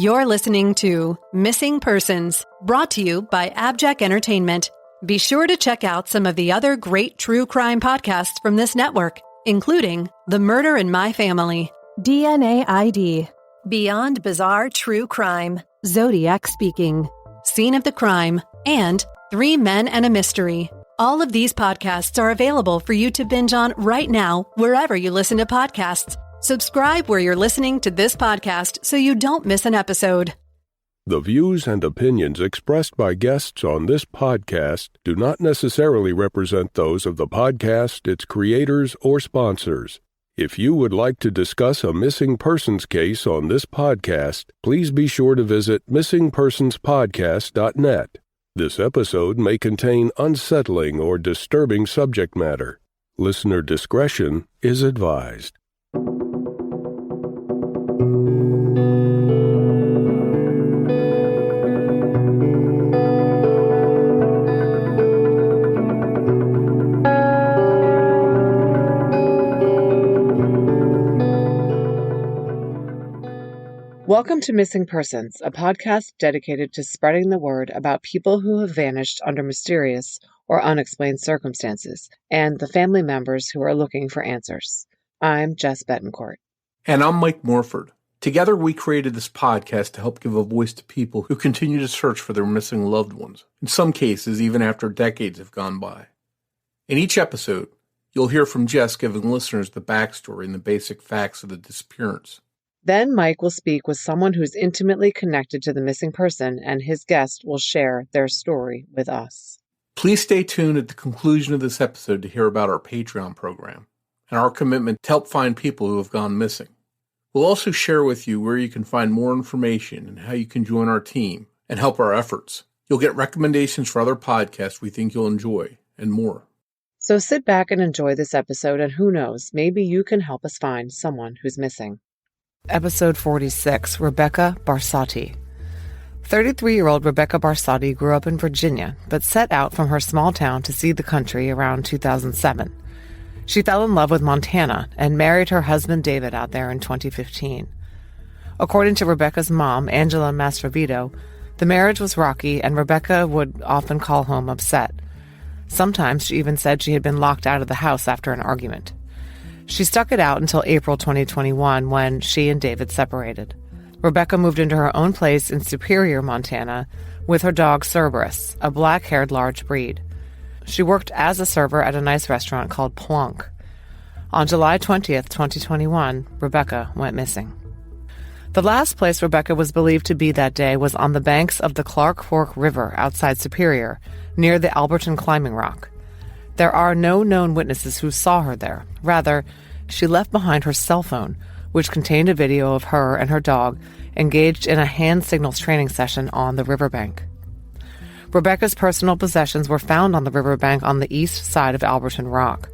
You're listening to Missing Persons, brought to you by AbJack Entertainment. Be sure to check out some of the other great true crime podcasts from this network, including The Murder in My Family, DNA ID, Beyond Bizarre True Crime, Zodiac Speaking, Scene of the Crime, and 3 Men and a Mystery. All of these podcasts are available for you to binge on right now, wherever you listen to podcasts. Subscribe where you're listening to this podcast so you don't miss an episode. The views and opinions expressed by guests on this podcast do not necessarily represent those of the podcast, its creators, or sponsors. If you would like to discuss a missing persons case on this podcast, please be sure to visit missingpersonspodcast.net. This episode may contain unsettling or disturbing subject matter. Listener discretion is advised. Welcome to Missing Persons, a podcast dedicated to spreading the word about people who have vanished under mysterious or unexplained circumstances, and the family members who are looking for answers. I'm Jess Betancourt. And I'm Mike Morford. Together we created this podcast to help give a voice to people who continue to search for their missing loved ones, in some cases even after decades have gone by. In each episode, you'll hear from Jess giving listeners the backstory and the basic facts of the disappearance. Then Mike will speak with someone who's intimately connected to the missing person, and his guest will share their story with us. Please stay tuned at the conclusion of this episode to hear about our Patreon program and our commitment to help find people who have gone missing. We'll also share with you where you can find more information and how you can join our team and help our efforts. You'll get recommendations for other podcasts we think you'll enjoy, and more. So sit back and enjoy this episode, and who knows, maybe you can help us find someone who's missing. Episode 46, Rebekah Barsotti. 33-year-old Rebekah Barsotti grew up in Virginia, but set out from her small town to see the country around 2007. She fell in love with Montana and married her husband David out there in 2015. According to Rebekah's mom, Angela Mastrovito, the marriage was rocky and Rebekah would often call home upset. Sometimes she even said she had been locked out of the house after an argument. She stuck it out until April 2021 when she and David separated. Rebekah moved into her own place in Superior, Montana, with her dog Cerberus, a black-haired large breed. She worked as a server at a nice restaurant called Plunk. On July 20th, 2021, Rebekah went missing. The last place Rebekah was believed to be that day was on the banks of the Clark Fork River outside Superior, near the Alberton Climbing Rock. There are no known witnesses who saw her there. Rather, she left behind her cell phone, which contained a video of her and her dog engaged in a hand signals training session on the riverbank. Rebekah's personal possessions were found on the riverbank on the east side of Alberton Rock.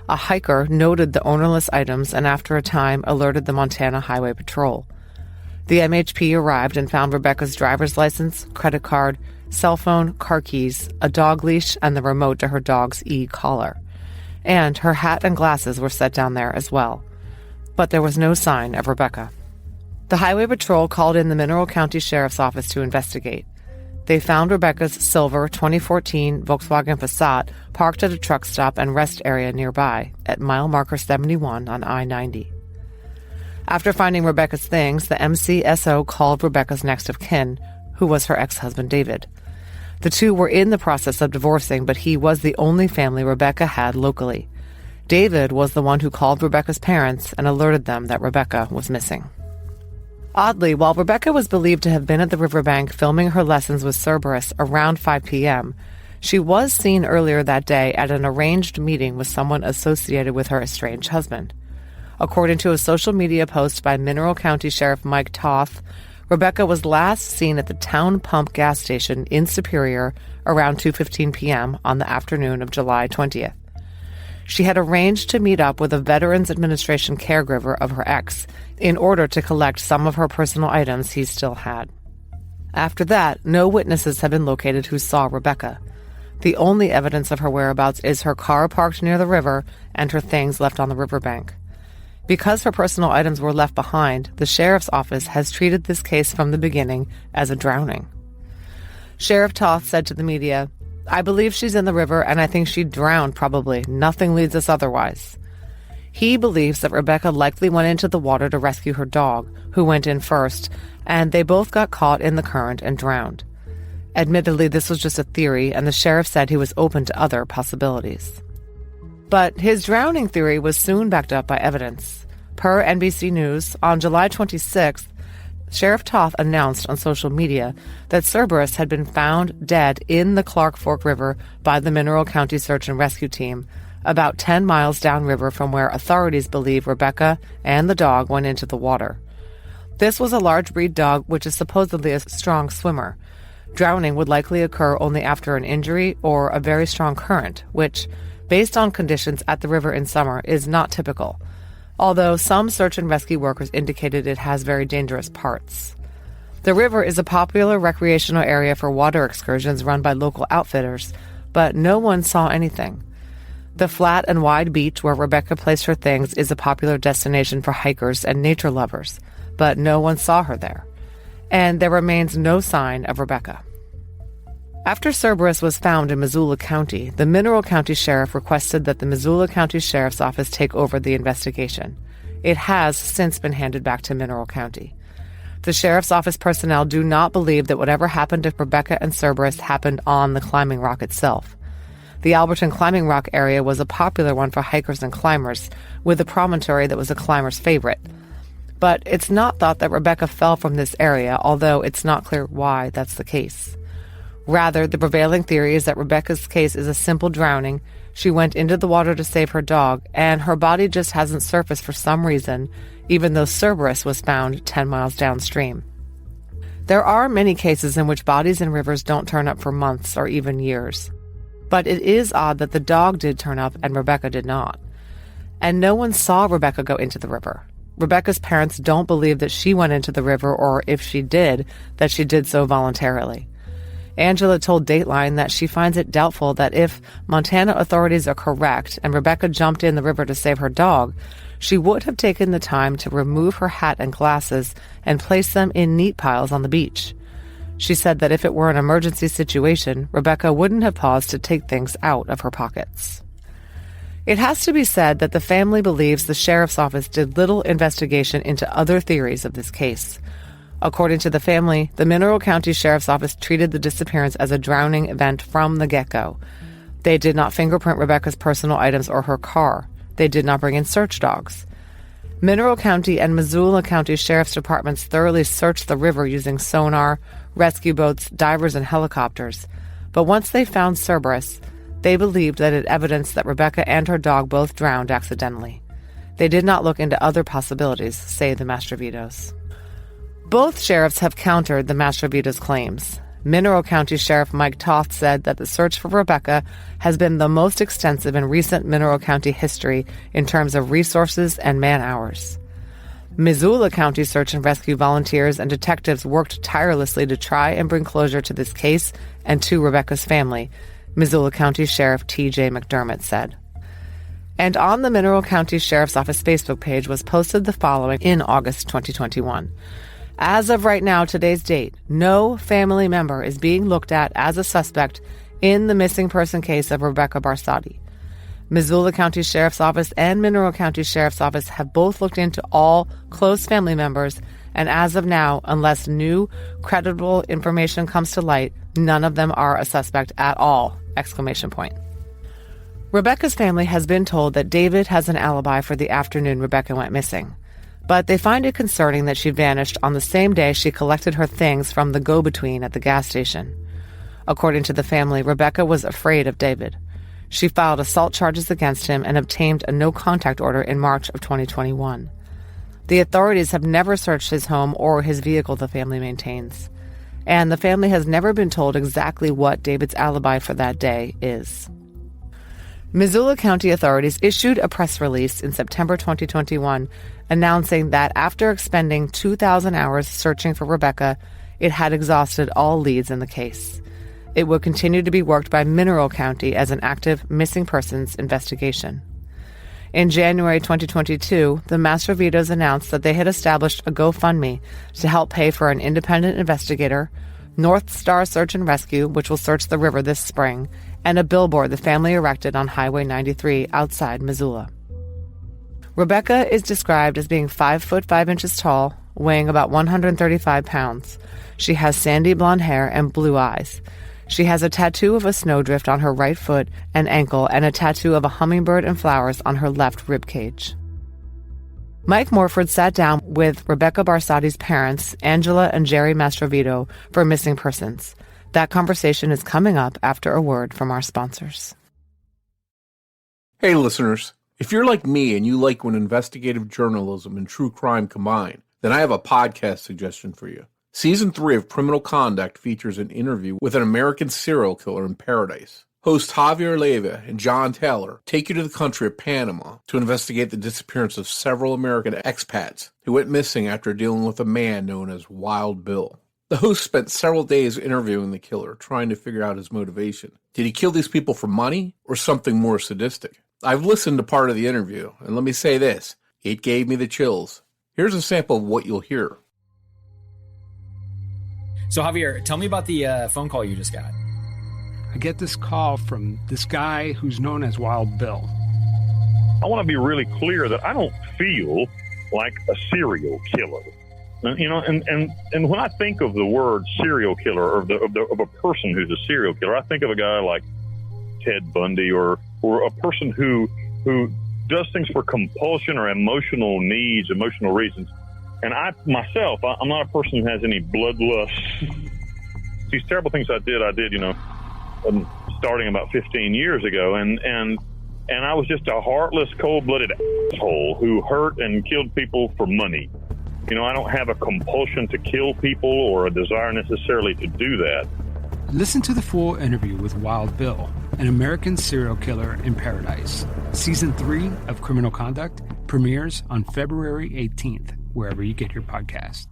A hiker noted the ownerless items and after a time alerted the Montana Highway Patrol. The MHP arrived and found Rebekah's driver's license, credit card, cell phone, car keys, a dog leash, and the remote to her dog's e-collar. And her hat and glasses were set down there as well. But there was no sign of Rebekah. The Highway Patrol called in the Mineral County Sheriff's Office to investigate. They found Rebekah's silver 2014 Volkswagen Passat parked at a truck stop and rest area nearby at mile marker 71 on I-90. After finding Rebekah's things, the MCSO called Rebekah's next of kin, who was her ex-husband David. The two were in the process of divorcing, but he was the only family Rebekah had locally. David was the one who called Rebekah's parents and alerted them that Rebekah was missing. Oddly, while Rebekah was believed to have been at the riverbank filming her lessons with Cerberus around 5 p.m., she was seen earlier that day at an arranged meeting with someone associated with her estranged husband. According to a social media post by Mineral County Sheriff Mike Toth, Rebekah was last seen at the Town Pump gas station in Superior around 2:15 p.m. on the afternoon of July 20th. She had arranged to meet up with a Veterans Administration caregiver of her ex in order to collect some of her personal items he still had. After that, no witnesses have been located who saw Rebekah. The only evidence of her whereabouts is her car parked near the river and her things left on the riverbank. Because her personal items were left behind, the sheriff's office has treated this case from the beginning as a drowning. Sheriff Toth said to the media, "I believe she's in the river, and I think she drowned probably. Nothing leads us otherwise." He believes that Rebekah likely went into the water to rescue her dog, who went in first, and they both got caught in the current and drowned. Admittedly, this was just a theory, and the sheriff said he was open to other possibilities. But his drowning theory was soon backed up by evidence. Per NBC News, on July 26th, Sheriff Toth announced on social media that Cerberus had been found dead in the Clark Fork River by the Mineral County Search and Rescue Team, about 10 miles downriver from where authorities believe Rebekah and the dog went into the water. This was a large breed dog which is supposedly a strong swimmer. Drowning would likely occur only after an injury or a very strong current, which, based on conditions at the river in summer, is not typical, although some search and rescue workers indicated it has very dangerous parts. The river is a popular recreational area for water excursions run by local outfitters, but no one saw anything. The flat and wide beach where Rebekah placed her things is a popular destination for hikers and nature lovers, but no one saw her there. And there remains no sign of Rebekah. After Cerberus was found in Missoula County, the Mineral County Sheriff requested that the Missoula County Sheriff's Office take over the investigation. It has since been handed back to Mineral County. The Sheriff's Office personnel do not believe that whatever happened to Rebekah and Cerberus happened on the climbing rock itself. The Alberton Climbing Rock area was a popular one for hikers and climbers, with a promontory that was a climber's favorite. But it's not thought that Rebekah fell from this area, although it's not clear why that's the case. Rather, the prevailing theory is that Rebekah's case is a simple drowning. She went into the water to save her dog, and her body just hasn't surfaced for some reason, even though Cerberus was found 10 miles downstream. There are many cases in which bodies in rivers don't turn up for months or even years. But it is odd that the dog did turn up and Rebekah did not. And no one saw Rebekah go into the river. Rebekah's parents don't believe that she went into the river, or if she did, that she did so voluntarily. Angela told Dateline that she finds it doubtful that if Montana authorities are correct and Rebekah jumped in the river to save her dog, she would have taken the time to remove her hat and glasses and place them in neat piles on the beach. She said that if it were an emergency situation, Rebekah wouldn't have paused to take things out of her pockets. It has to be said that the family believes the sheriff's office did little investigation into other theories of this case. According to the family, the Mineral County Sheriff's Office treated the disappearance as a drowning event from the get-go. They did not fingerprint Rebekah's personal items or her car. They did not bring in search dogs. Mineral County and Missoula County Sheriff's Departments thoroughly searched the river using sonar, rescue boats, divers, and helicopters. But once they found Cerberus, they believed that it evidenced that Rebekah and her dog both drowned accidentally. They did not look into other possibilities, say the Mastrovitos. Both sheriffs have countered the Mastrovitos' claims. Mineral County Sheriff Mike Toth said that the search for Rebekah has been the most extensive in recent Mineral County history in terms of resources and man-hours. Missoula County Search and Rescue volunteers and detectives worked tirelessly to try and bring closure to this case and to Rebekah's family, Missoula County Sheriff T.J. McDermott said. And on the Mineral County Sheriff's Office Facebook page was posted the following in August 2021. As of right now, today's date, no family member is being looked at as a suspect in the missing person case of Rebekah Barsotti. Missoula County Sheriff's Office and Mineral County Sheriff's Office have both looked into all close family members, and as of now, unless new, credible information comes to light, none of them are a suspect at all! ! Rebekah's family has been told that David has an alibi for the afternoon Rebekah went missing. But they find it concerning that she vanished on the same day she collected her things from the go-between at the gas station. According to the family, Rebekah was afraid of David. She filed assault charges against him and obtained a no-contact order in March of 2021. The authorities have never searched his home or his vehicle, the family maintains. And the family has never been told exactly what David's alibi for that day is. Missoula County authorities issued a press release in September 2021 announcing that after expending 2,000 hours searching for Rebekah, it had exhausted all leads in the case. It would continue to be worked by Mineral County as an active missing persons investigation. In January 2022, the Mastrovitos announced that they had established a GoFundMe to help pay for an independent investigator, North Star Search and Rescue, which will search the river this spring, and a billboard the family erected on Highway 93 outside Missoula. Rebekah is described as being 5 foot 5 inches tall, weighing about 135 pounds. She has sandy blonde hair and blue eyes. She has a tattoo of a snowdrift on her right foot and ankle and a tattoo of a hummingbird and flowers on her left rib cage. Mike Morford sat down with Rebekah Barsotti's parents, Angela and Jerry Mastrovito, for Missing Persons. That conversation is coming up after a word from our sponsors. Hey, listeners. If you're like me and you like when investigative journalism and true crime combine, then I have a podcast suggestion for you. Season 3 of Criminal Conduct features an interview with an American serial killer in paradise. Hosts Javier Leyva and John Taylor take you to the country of Panama to investigate the disappearance of several American expats who went missing after dealing with a man known as Wild Bill. The host spent several days interviewing the killer, trying to figure out his motivation. Did he kill these people for money or something more sadistic? I've listened to part of the interview, and let me say this, it gave me the chills. Here's a sample of what you'll hear. So Javier, tell me about the phone call you just got. I get this call from this guy who's known as Wild Bill. I want to be really clear that I don't feel like a serial killer. And when I think of the word serial killer or of a person who's a serial killer, I think of a guy like Ted Bundy or a person who does things for compulsion or emotional needs, emotional reasons. And I'm not a person who has any bloodlust. These terrible things I did, starting about 15 years ago. And I was just a heartless, cold-blooded asshole who hurt and killed people for money. I don't have a compulsion to kill people or a desire necessarily to do that. Listen to the full interview with Wild Bill, an American serial killer in paradise. Season 3 of Criminal Conduct premieres on February 18th, wherever you get your podcast.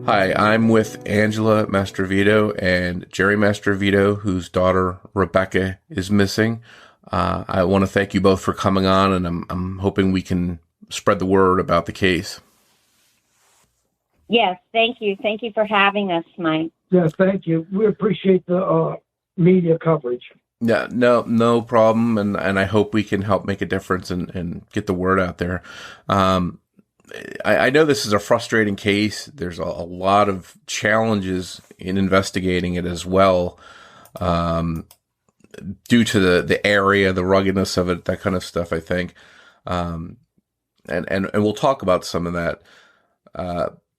Hi, I'm with Angela Mastrovito and Jerry Mastrovito, whose daughter Rebekah is missing. I want to thank you both for coming on, and I'm hoping we can spread the word about the case. Yes, thank you. Thank you for having us, Mike. Yes, thank you. We appreciate the media coverage. Yeah, no problem, and I hope we can help make a difference and get the word out there. I know this is a frustrating case. There's a lot of challenges in investigating it as well, due to the area, the ruggedness of it, that kind of stuff, I think. And we'll talk about some of that.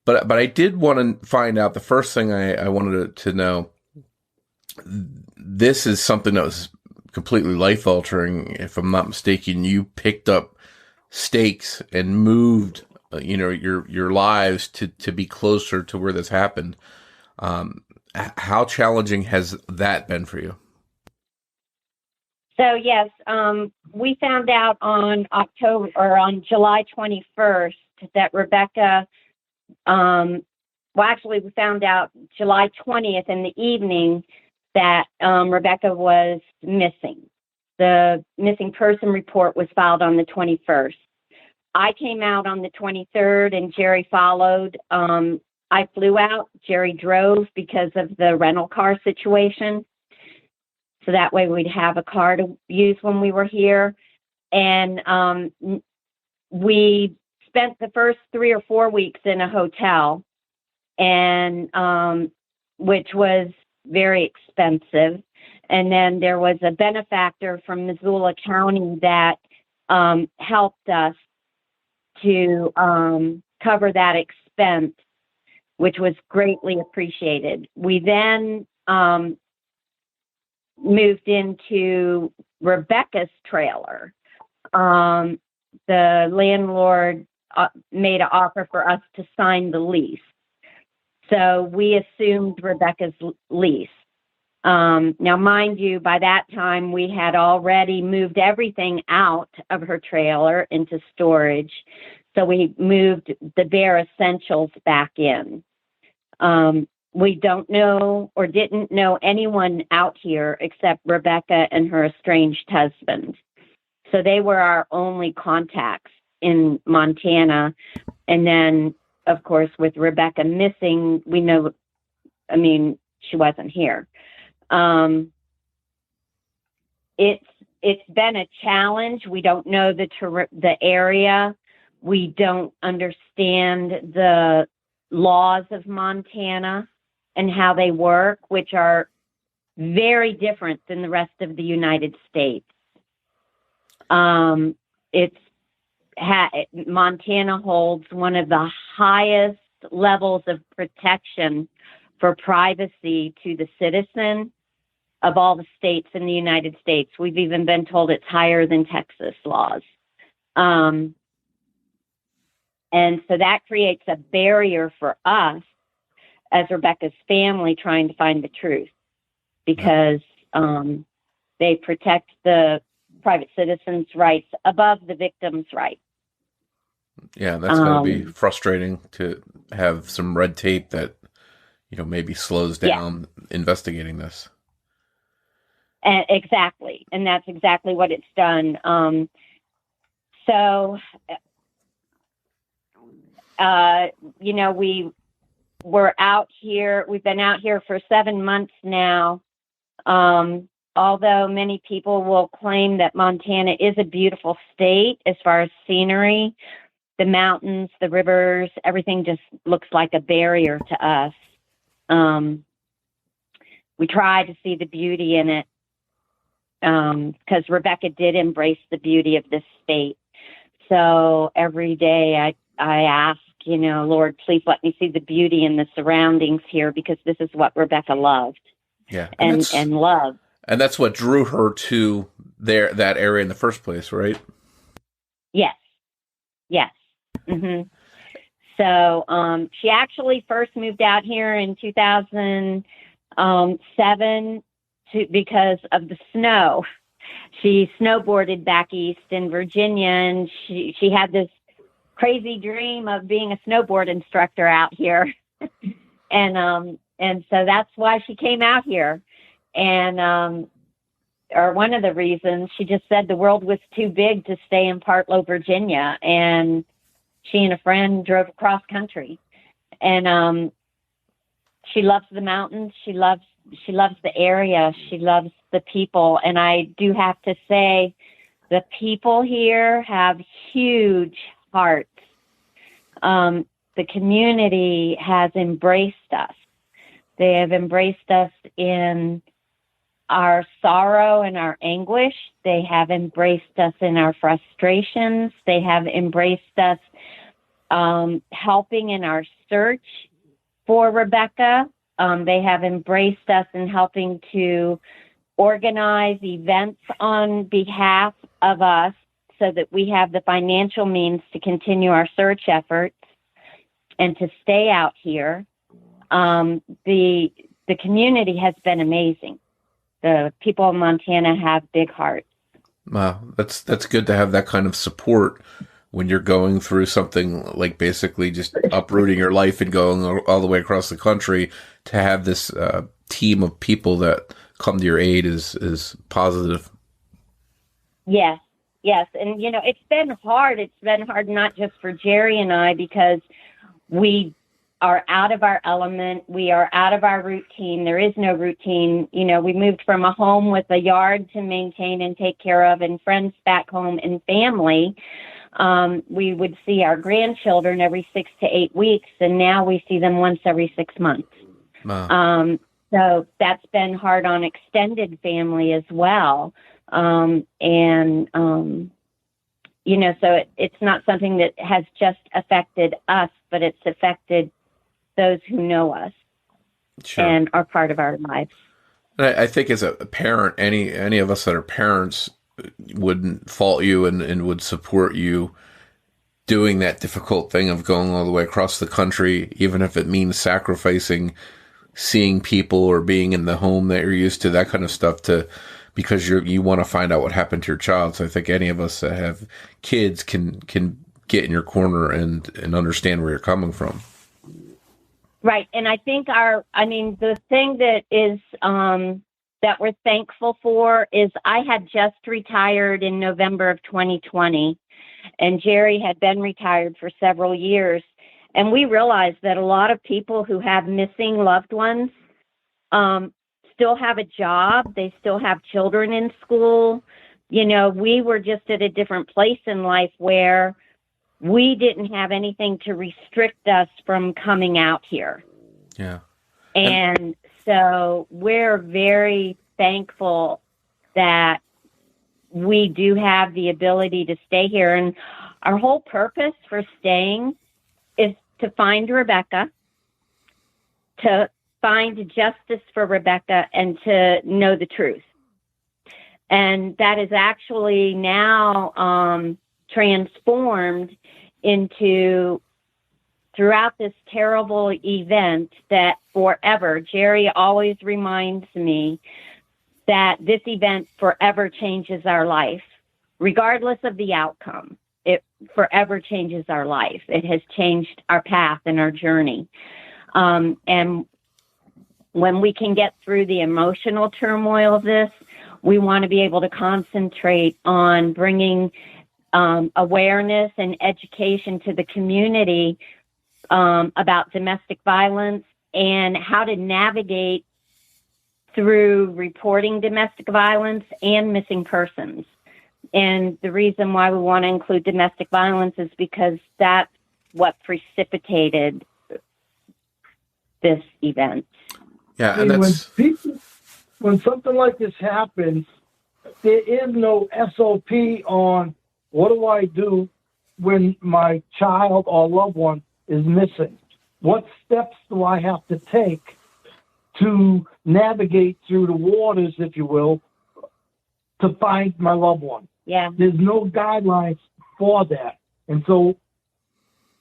But I did want to find out, the first thing I wanted to know, this is something that was completely life-altering. If I'm not mistaken, you picked up stakes and moved, your lives to be closer to where this happened. How challenging has that been for you? So yes, we found out on July 21st that Rebekah. We found out July 20th in the evening that Rebekah was missing. The missing person report was filed on the 21st. I came out on the 23rd and Jerry followed. I flew out. Jerry drove because of the rental car situation. So that way we'd have a car to use when we were here. And we spent the first 3 or 4 weeks in a hotel, and which was very expensive. And then there was a benefactor from Missoula County that helped us to cover that expense, which was greatly appreciated. We then moved into Rebekah's trailer. The landlord made an offer for us to sign the lease. So we assumed Rebekah's lease. Now, mind you, by that time, we had already moved everything out of her trailer into storage. So we moved the bare essentials back in. We don't know or didn't know anyone out here except Rebekah and her estranged husband. So they were our only contacts in Montana. And then, of course, with Rebekah missing, we know, she wasn't here. It's been a challenge. We don't know the area. We don't understand the laws of Montana and how they work, which are very different than the rest of the United States. Montana holds one of the highest levels of protection for privacy to the citizen of all the states in the United States. We've even been told it's higher than Texas laws. And so that creates a barrier for us as Rebekah's family trying to find the truth, because they protect the private citizen's rights above the victim's rights. Yeah, that's going to be frustrating to have some red tape that, maybe slows down investigating this. Exactly. And that's exactly what it's done. We were out here. We've been out here for 7 months now. Although many people will claim that Montana is a beautiful state as far as scenery, the mountains, the rivers, everything just looks like a barrier to us. We try to see the beauty in it, because Rebekah did embrace the beauty of this state. So every day I ask, Lord, please let me see the beauty in the surroundings here, because this is what Rebekah loved. Yeah. And loved. And that's what drew her to that area in the first place, right? Yes. Mm-hmm. So she actually first moved out here in 2007 because of the snow. She snowboarded back east in Virginia, and she had this crazy dream of being a snowboard instructor out here. and so that's why she came out here. And or one of the reasons, she just said the world was too big to stay in Partlow, Virginia, and she and a friend drove across country. And she loves the mountains. She loves the area. She loves the people. And I do have to say, the people here have huge hearts. The community has embraced us. They have embraced us in our sorrow and our anguish. They have embraced us in our frustrations. They have embraced us helping in our search for Rebekah. They have embraced us in helping to organize events on behalf of us so that we have the financial means to continue our search efforts and to stay out here. The community has been amazing. The people of Montana have big hearts. Wow, that's good to have that kind of support when you're going through something like basically just uprooting your life and going all the way across the country. To have this team of people that come to your aid is positive. Yes. And, it's been hard. It's been hard not just for Jerry and I, because we are out of our element. We are out of our routine. There is no routine. We moved from a home with a yard to maintain and take care of, and friends back home and family. We would see our grandchildren every 6 to 8 weeks, and now we see them once every 6 months. Wow. So that's been hard on extended family as well. So it's not something that has just affected us, but it's affected those who know us. Sure. And are part of our lives. I think as a parent, any of us that are parents wouldn't fault you and would support you doing that difficult thing of going all the way across the country, even if it means sacrificing seeing people or being in the home that you're used to, that kind of stuff, because you want to find out what happened to your child. So I think any of us that have kids can get in your corner and understand where you're coming from. Right. And I think the thing that is, that we're thankful for is I had just retired in November of 2020, and Jerry had been retired for several years. And we realized that a lot of people who have missing loved ones still have a job. They still have children in school. You know, we were just at a different place in life where we didn't have anything to restrict us from coming out here. Yeah. And so we're very thankful that we do have the ability to stay here. And our whole purpose for staying is to find Rebekah, to find justice for Rebekah, and to know the truth. And that is actually now transformed into, throughout this terrible event, that forever, Jerry always reminds me that this event forever changes our life, regardless of the outcome. It forever changes our life. It has changed our path and our journey. And when we can get through the emotional turmoil of this, we want to be able to concentrate on bringing awareness and education to the community about domestic violence and how to navigate through reporting domestic violence and missing persons. And the reason why we want to include domestic violence is because that's what precipitated this event. Yeah, and that's... when something like this happens, there is no SOP on what do I do when my child or loved one is missing. What steps do I have to take to navigate through the waters, if you will, to find my loved one? Yeah. There's no guidelines for that. And so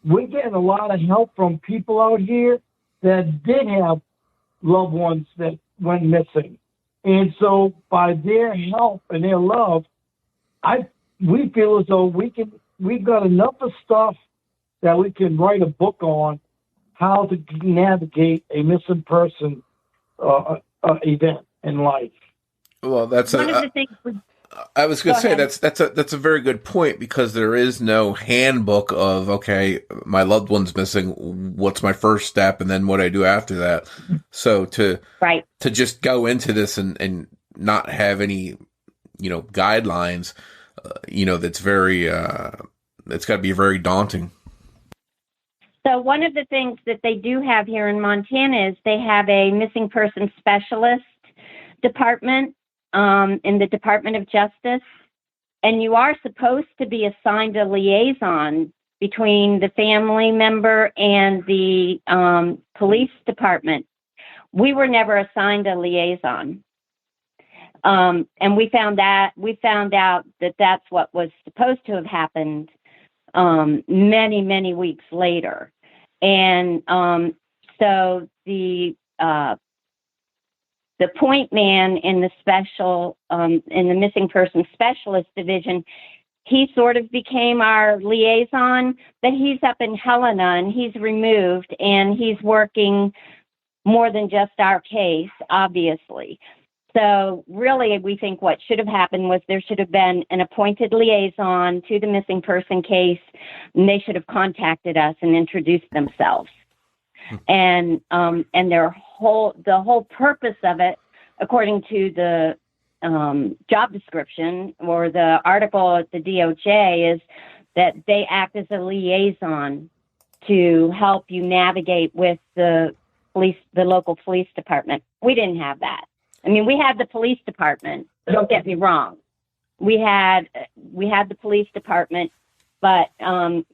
we're getting a lot of help from people out here that did have loved ones that went missing. And so by their help and their love, we feel as though we've got enough of stuff that we can write a book on how to navigate a missing person event in life. Well, that's one of the things. I was going to say that's a very good point, because there is no handbook of, okay, my loved one's missing, what's my first step, and then what I do after that. So to just go into this and not have any, guidelines, that's very it's got to be very daunting. So one of the things that they do have here in Montana is they have a missing person specialist department in the Department of Justice, and you are supposed to be assigned a liaison between the family member and the police department. We were never assigned a liaison, and we found out that that's what was supposed to have happened many weeks later, and so the point man in the special, in the missing person specialist division, he sort of became our liaison, but he's up in Helena and he's removed and he's working more than just our case, obviously. So really, we think what should have happened was there should have been an appointed liaison to the missing person case, and they should have contacted us and introduced themselves. And the whole purpose of it, according to the job description or the article at the DOJ, is that they act as a liaison to help you navigate with the local police department. We didn't have that. I mean, we had the police department. Don't get me wrong. We had the police department. But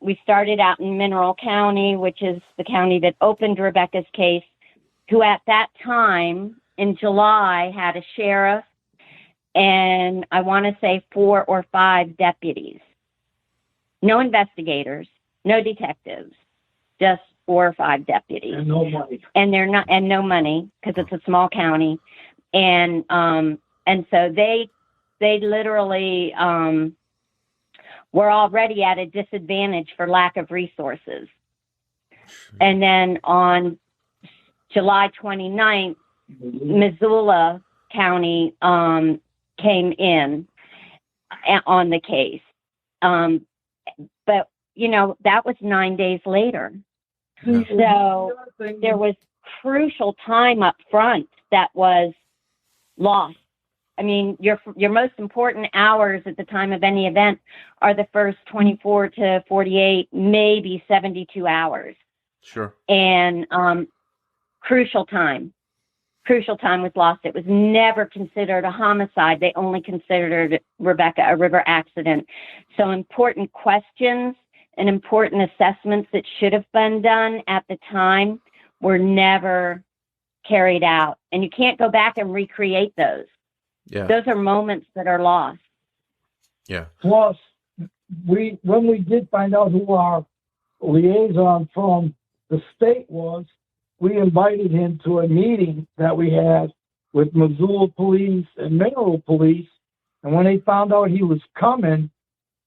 we started out in Mineral County, which is the county that opened Rebekah's case, who at that time in July had a sheriff and I want to say 4 or 5 deputies. No investigators, no detectives, just 4 or 5 deputies. And no money. And no money, because it's a small county. And so they literally were already at a disadvantage for lack of resources. And then on July 29th, Missoula County came in on the case. But, that was 9 days later. So there was crucial time up front that was lost. I mean, your most important hours at the time of any event are the first 24 to 48, maybe 72 hours. Sure. And crucial time was lost. It was never considered a homicide. They only considered Rebekah a river accident. So important questions and important assessments that should have been done at the time were never carried out. And you can't go back and recreate those. Yeah. Those are moments that are lost. Yeah. Plus, when we did find out who our liaison from the state was, we invited him to a meeting that we had with Missoula Police and Mineral Police. And when they found out he was coming,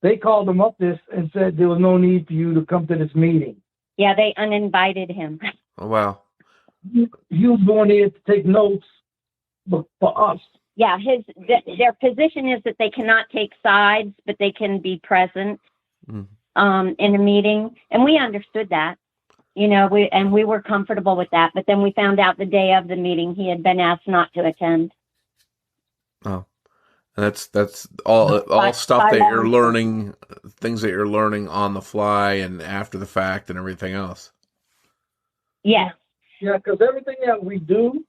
they called him up this and said there was no need for you to come to this meeting. Yeah, they uninvited him. Oh, wow. He was going there to take notes for us. Yeah, their position is that they cannot take sides, but they can be present in a meeting. And we understood that, we were comfortable with that. But then we found out the day of the meeting he had been asked not to attend. Oh, and that's all stuff that you're learning, things that you're learning on the fly and after the fact and everything else. Yes. Yeah, because everything that we do,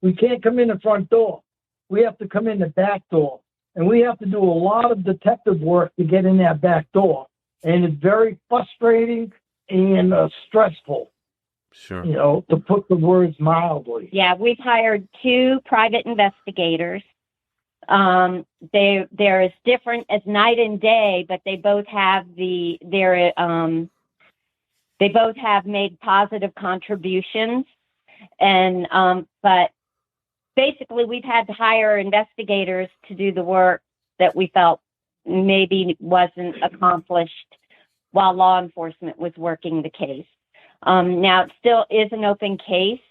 we can't come in the front door. We have to come in the back door. And we have to do a lot of detective work to get in that back door. And it's very frustrating and stressful. Sure. To put the words mildly. Yeah, we've hired 2 private investigators. They're as different as night and day, but they both have they both have made positive contributions. And but basically, we've had to hire investigators to do the work that we felt maybe wasn't accomplished while law enforcement was working the case. Now, it still is an open case,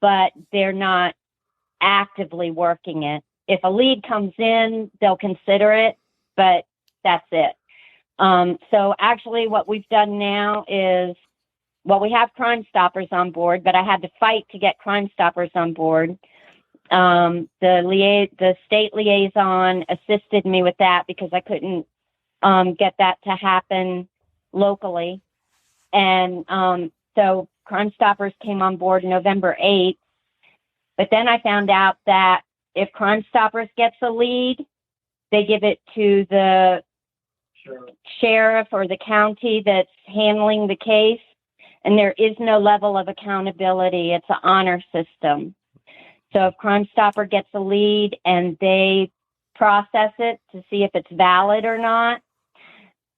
but they're not actively working it. If a lead comes in, they'll consider it, but that's it. So actually what we've done now is, we have Crime Stoppers on board, but I had to fight to get Crime Stoppers on board. The state liaison assisted me with that because I couldn't get that to happen locally. And so Crime Stoppers came on board November 8th. But then I found out that if Crime Stoppers gets a lead, they give it to the sheriff or the county that's handling the case. And there is no level of accountability. It's an honor system. So if Crime Stopper gets a lead and they process it to see if it's valid or not,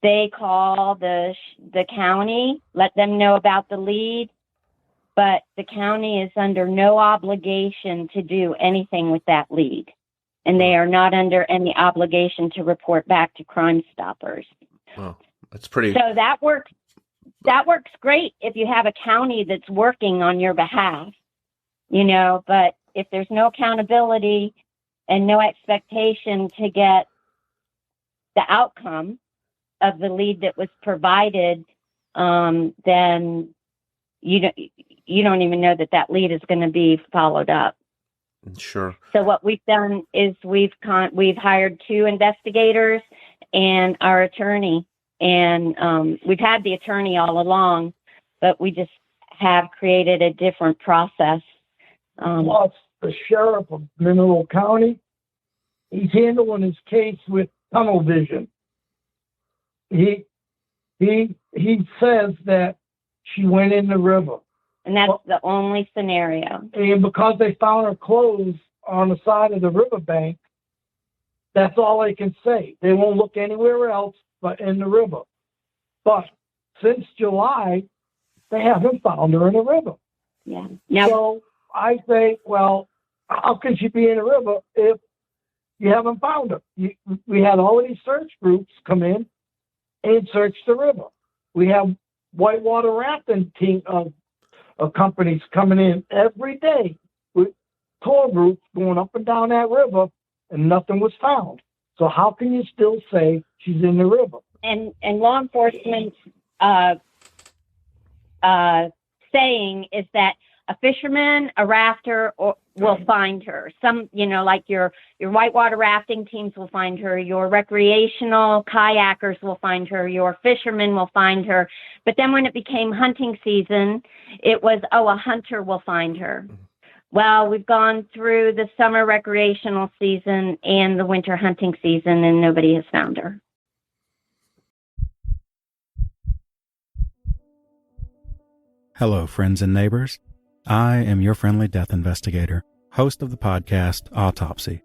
they call the county, let them know about the lead, but the county is under no obligation to do anything with that lead. And they are not under any obligation to report back to Crime Stoppers. Well, that's pretty. So that works great if you have a county that's working on your behalf, but if there's no accountability and no expectation to get the outcome of the lead that was provided, then you don't even know that lead is going to be followed up. Sure. So what we've done is we've hired 2 investigators and our attorney, and we've had the attorney all along, but we just have created a different process. Plus, the sheriff of Mineral County, he's handling his case with tunnel vision. He says that she went in the river. And that's the only scenario. And because they found her clothes on the side of the riverbank, that's all they can say. They won't look anywhere else but in the river. But since July, they haven't found her in the river. Yeah. So I say, well, how can she be in the river if you haven't found her? We had all these search groups come in and search the river. We have whitewater rafting of companies coming in every day with tour groups going up and down that river, and nothing was found. So how can you still say she's in the river? And law enforcement saying is that a fisherman, a rafter, will find her. Some, like your whitewater rafting teams will find her. Your recreational kayakers will find her. Your fishermen will find her. But then when it became hunting season, it was, a hunter will find her. Well, we've gone through the summer recreational season and the winter hunting season, and nobody has found her. Hello, friends and neighbors. I am your friendly death investigator, host of the podcast Autopsy.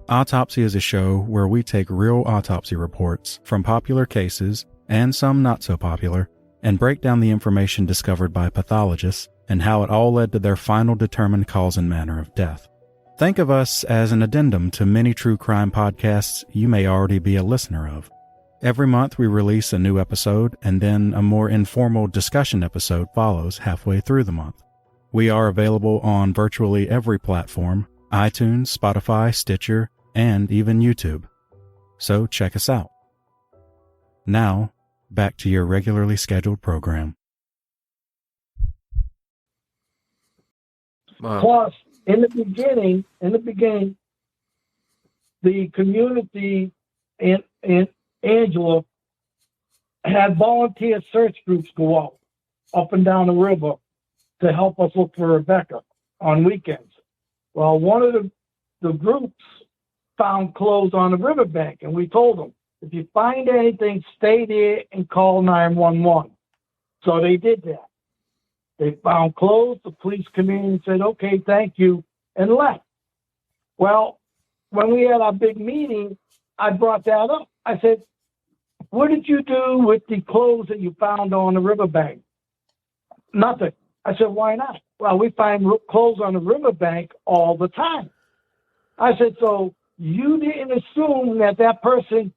Autopsy is a show where we take real autopsy reports from popular cases and some not so popular and break down the information discovered by pathologists and how it all led to their final determined cause and manner of death. Think of us as an addendum to many true crime podcasts you may already be a listener of. Every month we release a new episode, and then a more informal discussion episode follows halfway through the month. We are available on virtually every platform: iTunes, Spotify, Stitcher, and even YouTube. So check us out. Now, back to your regularly scheduled program. Plus, in the beginning, the community and Angela had volunteer search groups go out up and down the river to help us look for Rebekah on weekends. Well, one of the groups found clothes on the riverbank, and we told them, if you find anything, stay there and call 911. So they did that. They found clothes. The police came in and said, okay, thank you, and left. Well, when we had our big meeting, I brought that up. I said, what did you do with the clothes that you found on the riverbank? Nothing. I said, why not? Well, we find clothes on the riverbank all the time. I said, so you didn't assume that person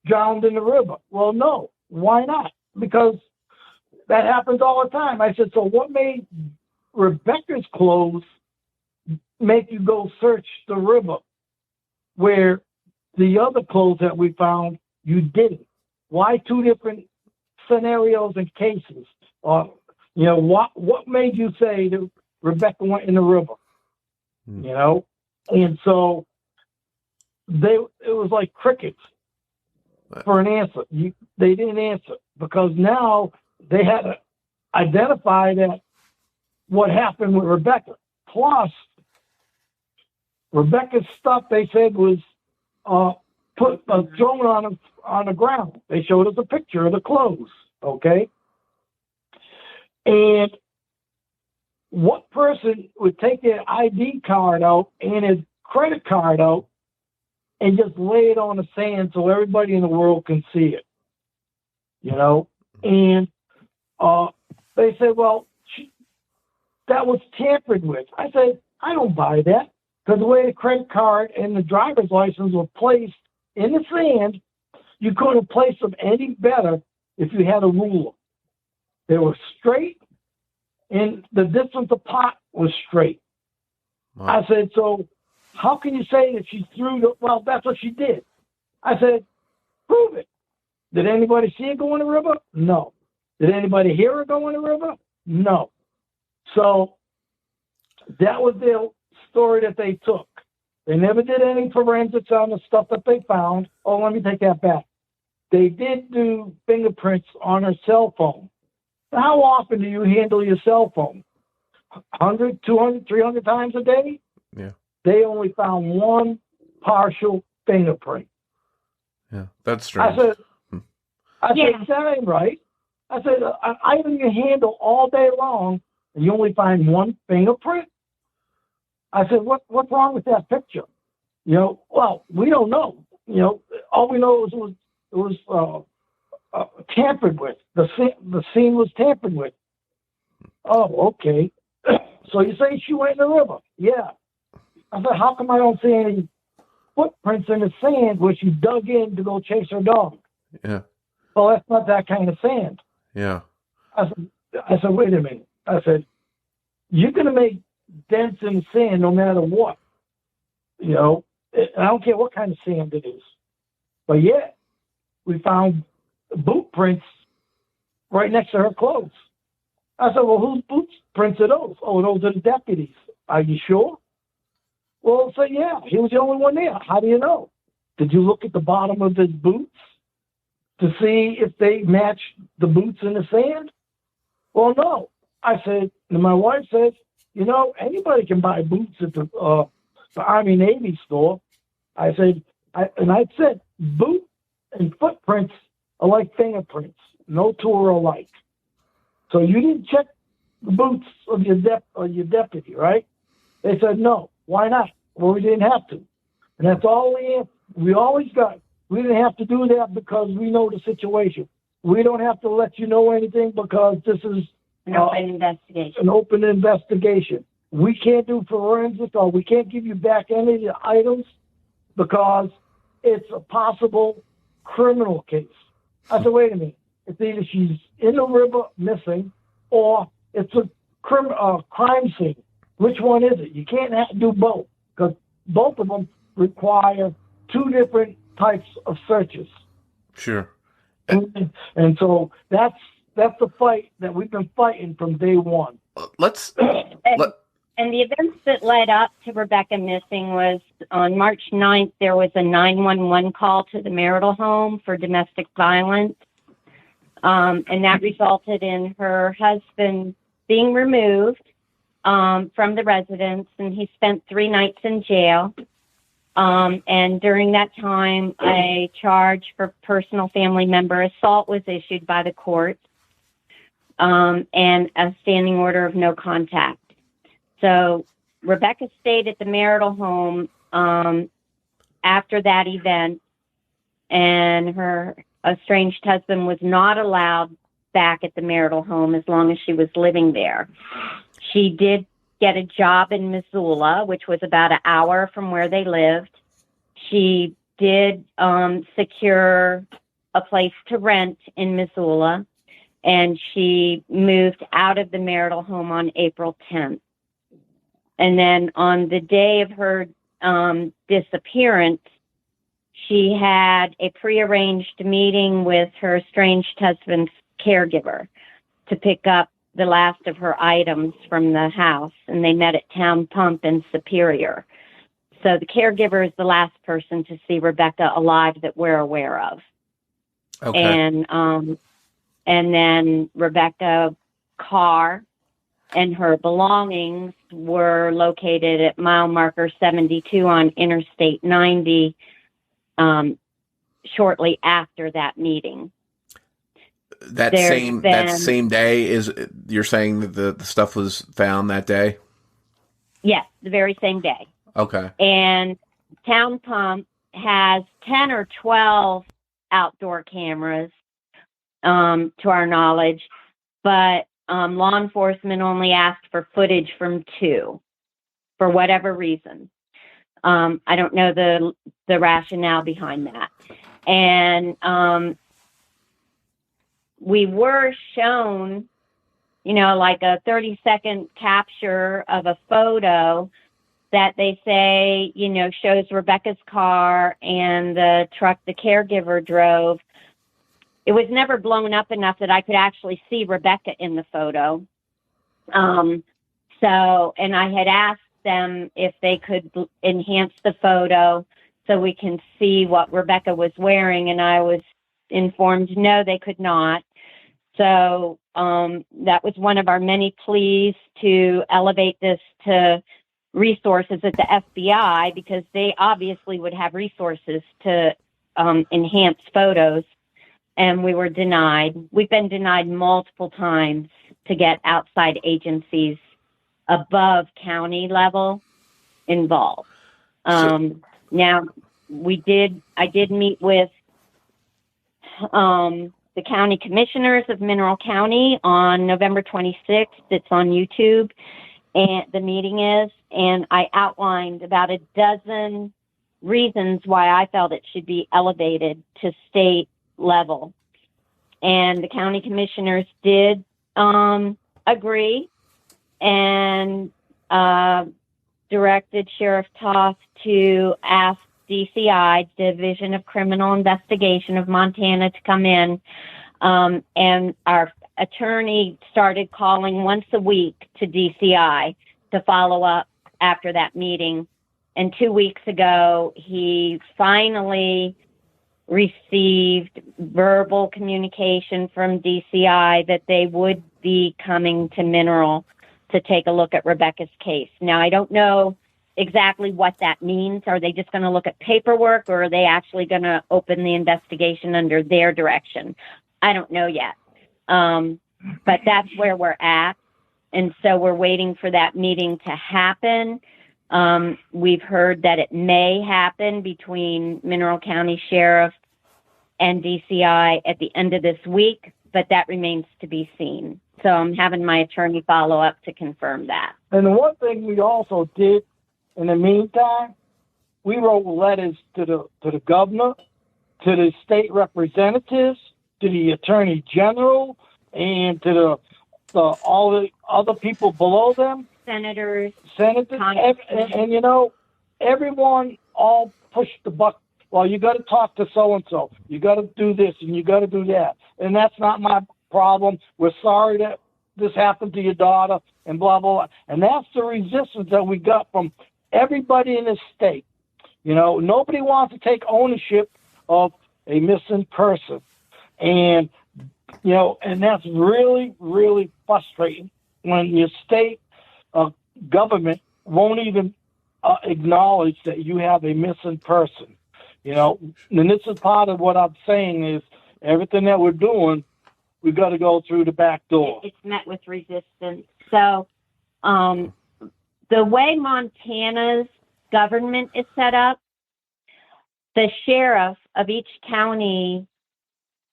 drowned in the river? Well, no. Why not? Because that happens all the time. I said, so what made Rebekah's clothes make you go search the river where the other clothes that we found, you didn't? Why two different scenarios and cases? What made you say that Rebekah went in the river? And so it was like crickets for an answer. They didn't answer because now they had to identify that what happened with Rebekah. Plus, Rebekah's stuff, they said, was thrown on the ground. They showed us a picture of the clothes, okay? And what person would take their ID card out and his credit card out and just lay it on the sand so everybody in the world can see it? And they said, well, that was tampered with. I said, I don't buy that, because the way the credit card and the driver's license were placed in the sand, you couldn't place them any better if you had a ruler. They were straight, and the distance apart was straight. Wow. I said, so how can you say that she threw well, that's what she did. I said, prove it. Did anybody see her go in the river? No. Did anybody hear her go in the river? No. So that was their story that they took. They never did any forensics on the stuff that they found. Oh, let me take that back. They did do fingerprints on her cell phone. How often do you handle your cell phone? 100, 200, 300 times a day? Yeah. They only found one partial fingerprint. Yeah, that's strange. I said, that ain't right. I said, an item you handle all day long, and you only find one fingerprint? I said, what's wrong with that picture? Well, we don't know. All we know is it was tampered with. The scene was tampered with. Oh, okay. So you say she went in the river? Yeah. I said, how come I don't see any footprints in the sand where she dug in to go chase her dog? Yeah. Well, that's not that kind of sand. Yeah. I said, wait a minute. I said, you're going to make dents in the sand no matter what. You know, I don't care what kind of sand it is. But yet, we found boot prints right next to her clothes. I said, well, whose boot prints are those? Oh, those are the deputies. Are you sure? Well, I said, yeah, he was the only one there. How do you know? Did you look at the bottom of his boots to see if they match the boots in the sand? Well, no. I said, and my wife says, you know, anybody can buy boots at the Army Navy store. I said, boot and footprints are like fingerprints. No two are alike. So you didn't check the boots of your deputy, right? They said, no. Why not? Well, we didn't have to. And that's all we always got. We didn't have to do that because we know the situation. We don't have to let you know anything because this is an open investigation. We can't do forensics or we can't give you back any of the items because it's a possible criminal case. I said, wait a minute. It's either she's in the river missing or it's a crime scene. Which one is it? You can't do both because both of them require two different types of searches. Sure. And so that's the fight that we've been fighting from day one. And the events that led up to Rebekah missing was on March 9th, there was a 911 call to the marital home for domestic violence. And that resulted in her husband being removed from the residence, and he spent 3 nights in jail. And during that time, a charge for personal family member assault was issued by the court, and a standing order of no contact. So Rebekah stayed at the marital home after that event, and her estranged husband was not allowed back at the marital home as long as she was living there. She did get a job in Missoula, which was about an hour from where they lived. She did secure a place to rent in Missoula, and she moved out of the marital home on April 10th. And then on the day of her disappearance, she had a prearranged meeting with her estranged husband's caregiver to pick up the last of her items from the house, and they met at Town Pump in Superior. So the caregiver is the last person to see Rebekah alive that we're aware of. Okay. And then Rebekah's car and her belongings were located at mile marker 72 on Interstate 90 shortly after that meeting. That same day you're saying that the stuff was found that day? Yes, the very same day. Okay. And Town Pump has 10 or 12 outdoor cameras, to our knowledge, but law enforcement only asked for footage from 2 for whatever reason. I don't know the rationale behind that. And we were shown, like a 30-second capture of a photo that they say, shows Rebekah's car and the truck the caregiver drove. It was never blown up enough that I could actually see Rebekah in the photo. And I had asked them if they could enhance the photo so we can see what Rebekah was wearing, and I was informed no, they could not. So that was one of our many pleas to elevate this to resources at the FBI, because they obviously would have resources to enhance photos, and we were denied. We've been denied multiple times to get outside agencies above county level involved. Now, I did meet with the county commissioners of Mineral County on November 26th. It's on YouTube, and the meeting is, and I outlined about a dozen reasons why I felt it should be elevated to state level. And the county commissioners did agree and directed Sheriff Toth to ask DCI, Division of Criminal Investigation of Montana, to come in. And our attorney started calling once a week to DCI to follow up after that meeting. And 2 weeks ago, he finally received verbal communication from DCI that they would be coming to Mineral to take a look at Rebekah's case. Now, I don't know exactly what that means. Are they just going to look at paperwork, or are they actually going to open the investigation under their direction? I don't know yet. But that's where we're at. And so we're waiting for that meeting to happen. We've heard that it may happen between Mineral County Sheriff and DCI at the end of this week, but that remains to be seen. So I'm having my attorney follow up to confirm that. And the one thing we also did in the meantime, we wrote letters to the governor, to the state representatives, to the attorney general, and to all the other people below them. Senators, and you know, everyone all pushed the buck. Well, you got to talk to so-and-so. You got to do this and you got to do that. And that's not my problem. We're sorry that this happened to your daughter and blah, blah, blah. And that's the resistance that we got from everybody in this state. You know, nobody wants to take ownership of a missing person. And, you know, and that's really, really frustrating when your state government won't even acknowledge that you have a missing person. You know, and this is part of what I'm saying is everything that we're doing, we've got to go through the back door. It's met with resistance. So the way Montana's government is set up, the sheriff of each county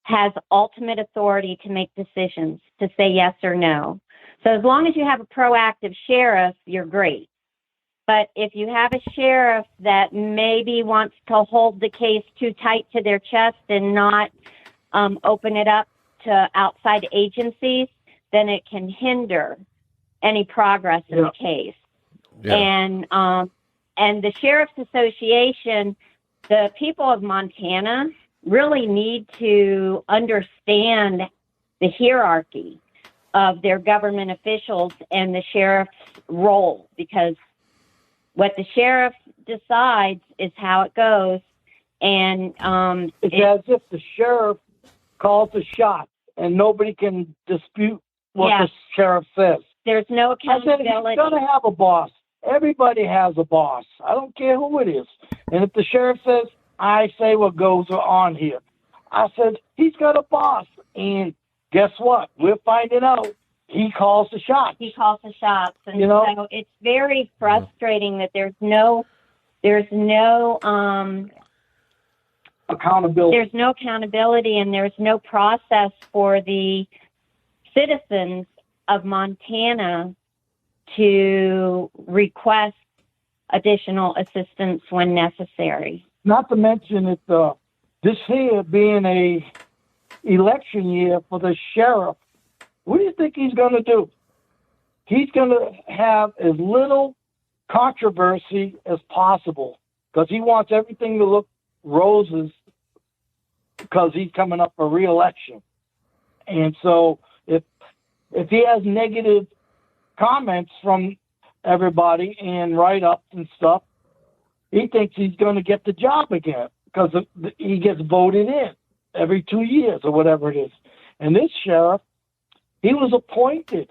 has ultimate authority to make decisions, to say yes or no. So as long as you have a proactive sheriff, you're great. But if you have a sheriff that maybe wants to hold the case too tight to their chest and not open it up to outside agencies, then it can hinder any progress in the case. Yeah. And the Sheriff's Association, the people of Montana really need to understand the hierarchy of their government officials and the sheriff's role, because what the sheriff decides is how it goes. And it's as if the sheriff calls the shot and nobody can dispute what the sheriff says. There's no accountability. I said, he's going to have a boss. Everybody has a boss. I don't care who it is. And if the sheriff says, I say what goes on here, I said, he's got a boss. And guess what? We're finding out he calls the shots. He calls the shots. And you know? So it's very frustrating that there's no accountability. There's no accountability, and there's no process for the citizens of Montana to request additional assistance when necessary. Not to mention that this year being a election year for the sheriff, what do you think he's going to do? He's going to have as little controversy as possible because he wants everything to look roses because he's coming up for re-election. And so if he has negative comments from everybody and write-ups and stuff, he thinks he's going to get the job again because he gets voted in every 2 years or whatever it is. And this sheriff, he was appointed.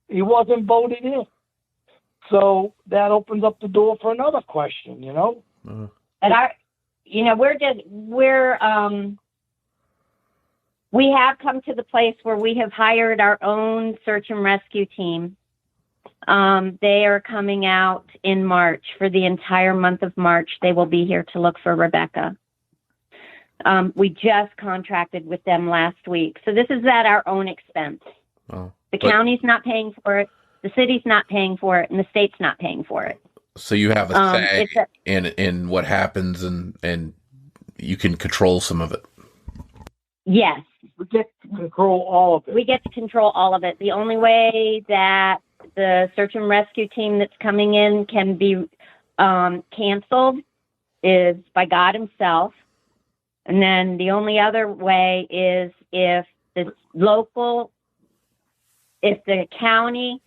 He wasn't voted in. So that opens up the door for another question, you know? And we have come to the place where we have hired our own search and rescue team. They are coming out in March. For the entire month of March, they will be here to look for Rebekah. We just contracted with them last week. So this is at our own expense. The county's not paying for it, the city's not paying for it, and the state's not paying for it. So you have a say in what happens, and you can control some of it. Yes. We get to control all of it. We get to control all of it. The only way that the search and rescue team that's coming in can be canceled is by God himself. And then the only other way is if the county,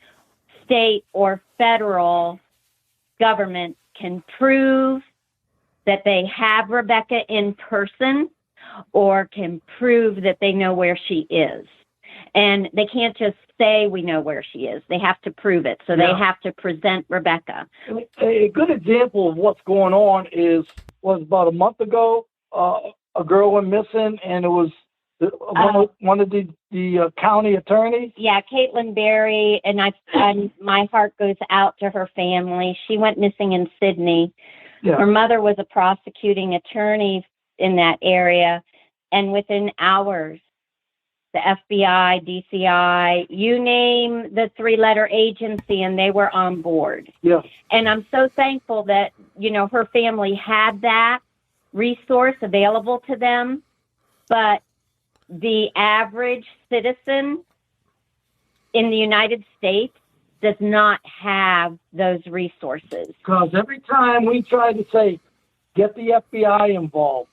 state, or federal government can prove that they have Rebekah in person or can prove that they know where she is. And they can't just say we know where she is. They have to prove it. So they have to present Rebekah. A good example of what's going on was about a month ago, a girl went missing, and it was one of the county attorneys. Yeah, Caitlin Berry, and my heart goes out to her family. She went missing in Sydney. Yeah. Her mother was a prosecuting attorney in that area, and within hours, the FBI, DCI, you name the three-letter agency, and they were on board. Yeah. And I'm so thankful that, her family had that resource available to them, but the average citizen in the United States does not have those resources. Because every time we try to say, get the FBI involved,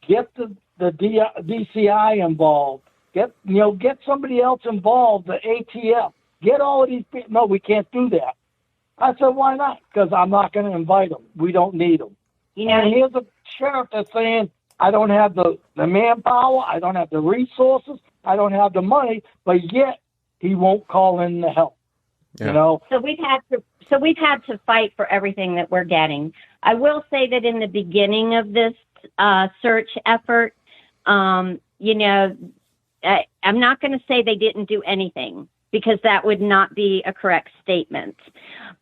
get the DCI involved, get somebody else involved, the ATF, get all of these people. No, we can't do that. I said, why not? Because I'm not going to invite them. We don't need them. And here's a sheriff that's saying, I don't have the manpower, I don't have the resources, I don't have the money, but yet he won't call in the help. Yeah. So we've had to fight for everything that we're getting. I will say that in the beginning of this search effort, I'm not going to say they didn't do anything, because that would not be a correct statement.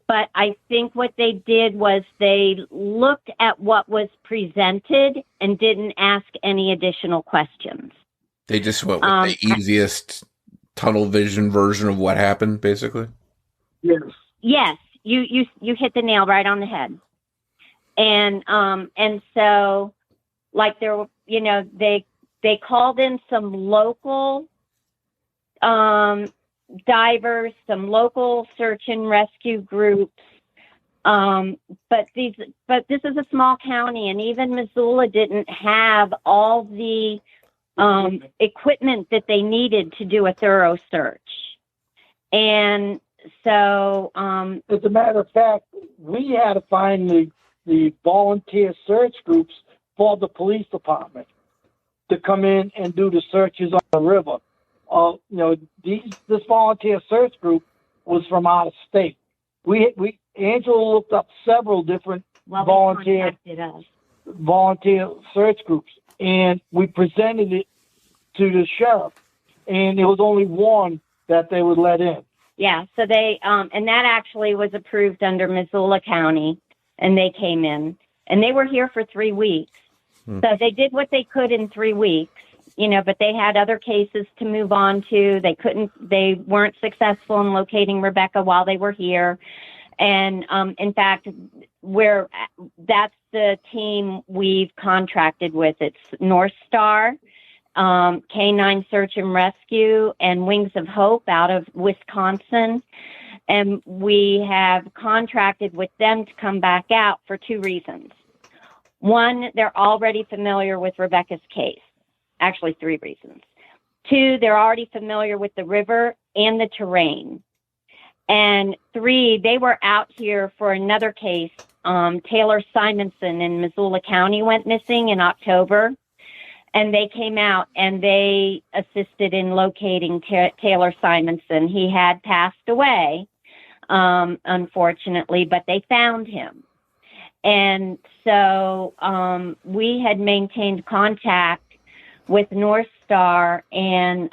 But I think what they did was they looked at what was presented and didn't ask any additional questions. They just went with the easiest tunnel vision version of what happened, basically? Yes, you hit the nail right on the head. And so, like, there were, they called in some local divers, some local search and rescue groups. But this is a small county, and even Missoula didn't have all the equipment that they needed to do a thorough search. And so, as a matter of fact, we had to find the volunteer search groups for the police department to come in and do the searches on the river. This volunteer search group was from out of state. Angela looked up several different volunteer search groups, and we presented it to the sheriff, and there was only one that they would let in. Yeah, so they and that actually was approved under Missoula County, and they came in, and they were here for 3 weeks. So they did what they could in 3 weeks. But they had other cases to move on to. They weren't successful in locating Rebekah while they were here. And in fact, that's the team we've contracted with. It's North Star, K9 Search and Rescue, and Wings of Hope out of Wisconsin. And we have contracted with them to come back out for 2 reasons. One, they're already familiar with Rebekah's case. Actually, 3 reasons. 2, they're already familiar with the river and the terrain. And 3, they were out here for another case. Taylor Simonson in Missoula County went missing in October. And they came out and they assisted in locating Taylor Simonson. He had passed away, unfortunately, but they found him. And so we had maintained contact with North Star, and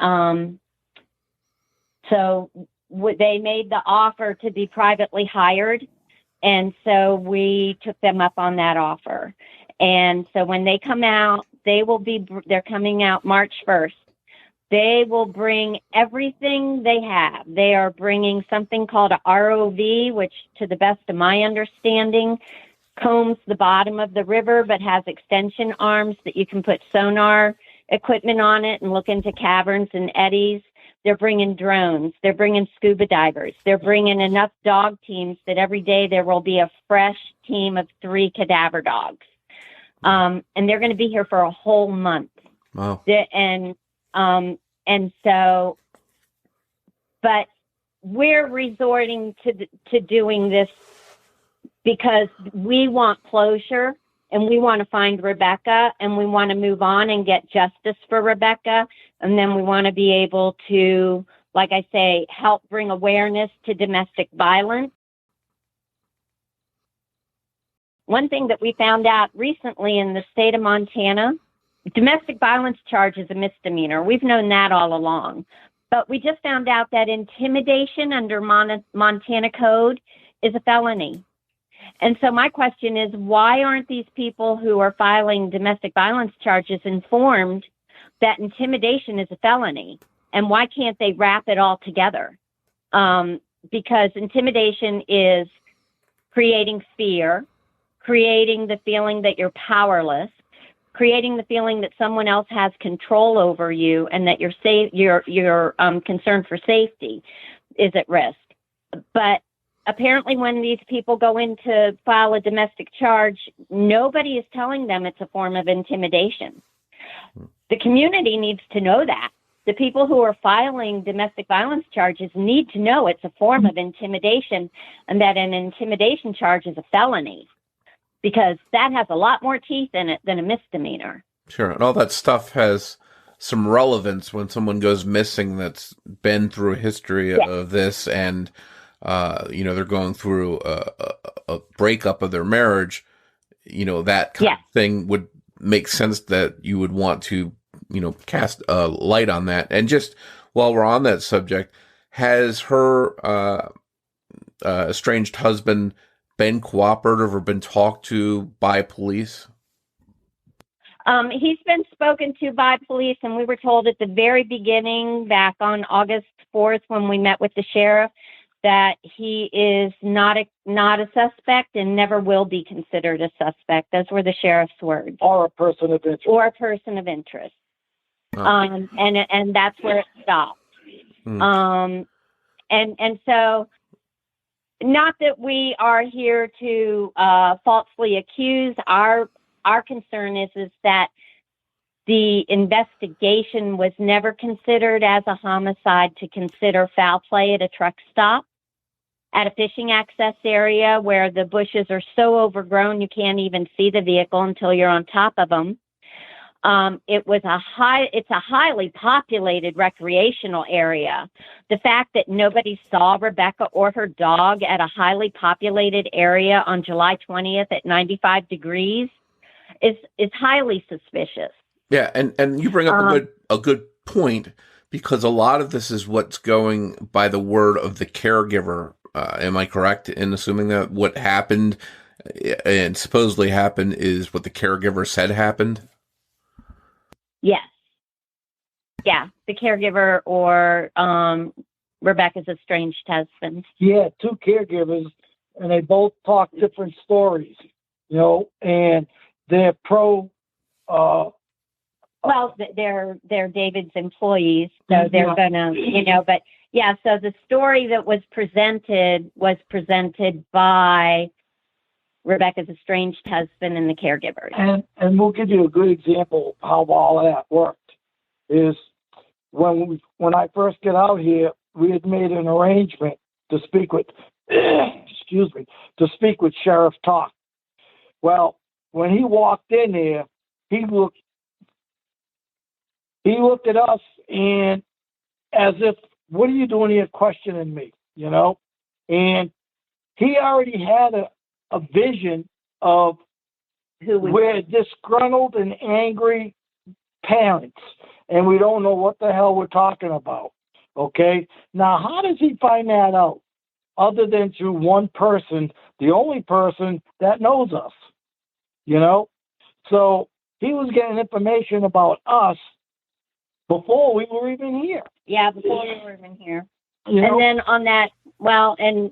so they made the offer to be privately hired, and so we took them up on that offer. And so when they come out, they're coming out March 1st. They will bring everything they have. They are bringing something called a ROV, which, to the best of my understanding, combs the bottom of the river, but has extension arms that you can put sonar equipment on it and look into caverns and eddies. They're bringing drones. They're bringing scuba divers. They're bringing enough dog teams that every day there will be a fresh team of 3 cadaver dogs. And they're going to be here for a whole month. Wow. And so, but we're resorting to doing this because we want closure and we want to find Rebekah and we want to move on and get justice for Rebekah. And then we want to be able to, like I say, help bring awareness to domestic violence. One thing that we found out recently in the state of Montana, domestic violence charge is a misdemeanor. We've known that all along. But we just found out that intimidation under Montana code is a felony. And so my question is, why aren't these people who are filing domestic violence charges informed that intimidation is a felony? And why can't they wrap it all together? Because intimidation is creating fear, creating the feeling that you're powerless, creating the feeling that someone else has control over you and that your concern for safety is at risk. But apparently when these people go in to file a domestic charge, nobody is telling them it's a form of intimidation. The community needs to know that. The people who are filing domestic violence charges need to know it's a form of intimidation and that an intimidation charge is a felony, because that has a lot more teeth in it than a misdemeanor. Sure. And all that stuff has some relevance when someone goes missing that's been through a history of this and, they're going through a breakup of their marriage. That kind of thing would make sense that you would want to, cast a light on that. And just while we're on that subject, has her estranged husband been cooperative or been talked to by police? He's been spoken to by police, and we were told at the very beginning, back on August 4th, when we met with the sheriff, that he is not a suspect and never will be considered a suspect. Those were the sheriff's words. Or a person of interest. Or a person of interest. Oh. And that's where it stopped. And so, not that we are here to falsely accuse. Our concern is that the investigation was never considered as a homicide to consider foul play at a truck stop, at a fishing access area where the bushes are so overgrown you can't even see the vehicle until you're on top of them. It's a highly populated recreational area. The fact that nobody saw Rebekah or her dog at a highly populated area on July 20th at 95 degrees is highly suspicious. Yeah, and you bring up a good point, because a lot of this is what's going by the word of the caregiver. Am I correct in assuming that what happened and supposedly happened is what the caregiver said happened? Yes. Yeah, the caregiver or Rebekah's estranged husband. Yeah, 2 caregivers, and they both talk different stories, and they're pro. Well, they're David's employees, so they're gonna, but yeah. So the story that was presented by Rebekah's estranged husband and the caregivers. And we'll give you a good example of how all of that worked. Is when I first get out here, we had made an arrangement to speak with, Sheriff Talk. Well, when he walked in there, he looked at us and as if, what are you doing here questioning me, And he already had a vision of we're disgruntled and angry parents, and we don't know what the hell we're talking about, okay? Now, how does he find that out? Other than through one person, the only person that knows us, So he was getting information about us before we were even here. Yeah, before we were even here. And then on that, and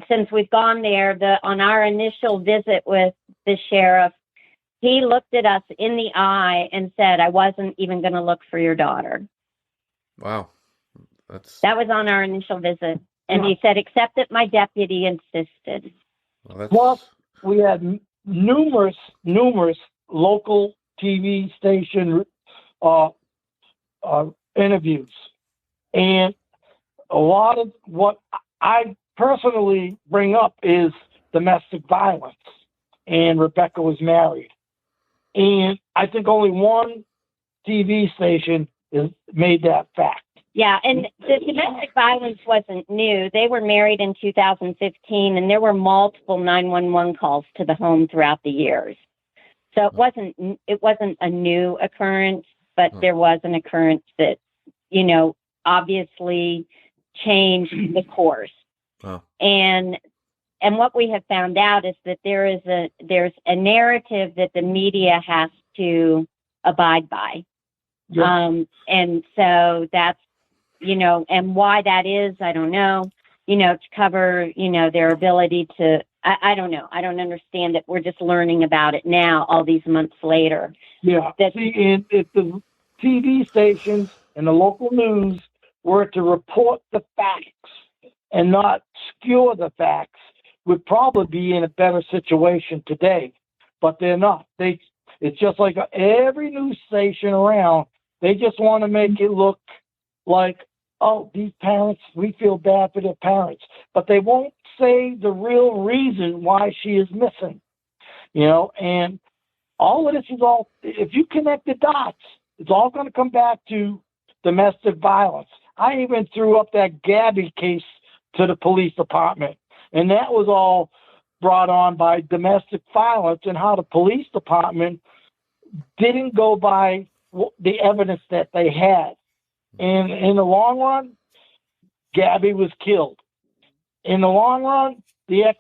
since we've gone there, on our initial visit with the sheriff, he looked at us in the eye and said, I wasn't even going to look for your daughter. Wow. That was on our initial visit. And he said, except that my deputy insisted. Plus, we had numerous local TV station interviews. And a lot of what I personally bring up is domestic violence. And Rebekah was married. And I think only one TV station made that fact. Yeah, and the domestic violence wasn't new. They were married in 2015, and there were multiple 911 calls to the home throughout the years. So it wasn't a new occurrence, but there was an occurrence that, obviously changed the course. Oh. And what we have found out is that there's a narrative that the media has to abide by. Yeah. And so that's, and why that is, I don't know, to cover, their ability to, I don't know. I don't understand it. We're just learning about it now, all these months later. Yeah. See, if the TV stations and the local news were to report the facts and not skewer the facts, we'd probably be in a better situation today. But they're not. It's just like every news station around. They just want to make it look like, oh, these parents, we feel bad for their parents. But they won't say the real reason why she is missing. And all of this is all, if you connect the dots, it's all going to come back to domestic violence. I even threw up that Gabby case to the police department. And that was all brought on by domestic violence and how the police department didn't go by the evidence that they had. And in the long run, Gabby was killed. In the long run, the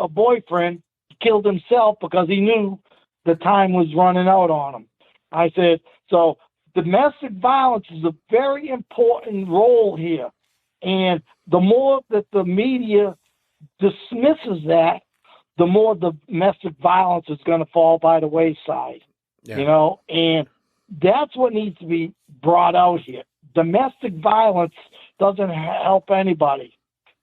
boyfriend killed himself because he knew the time was running out on him. I said, so domestic violence is a very important role here. And the more that the media dismisses that, the more the domestic violence is going to fall by the wayside. Yeah. And that's what needs to be brought out here. Domestic violence doesn't help anybody,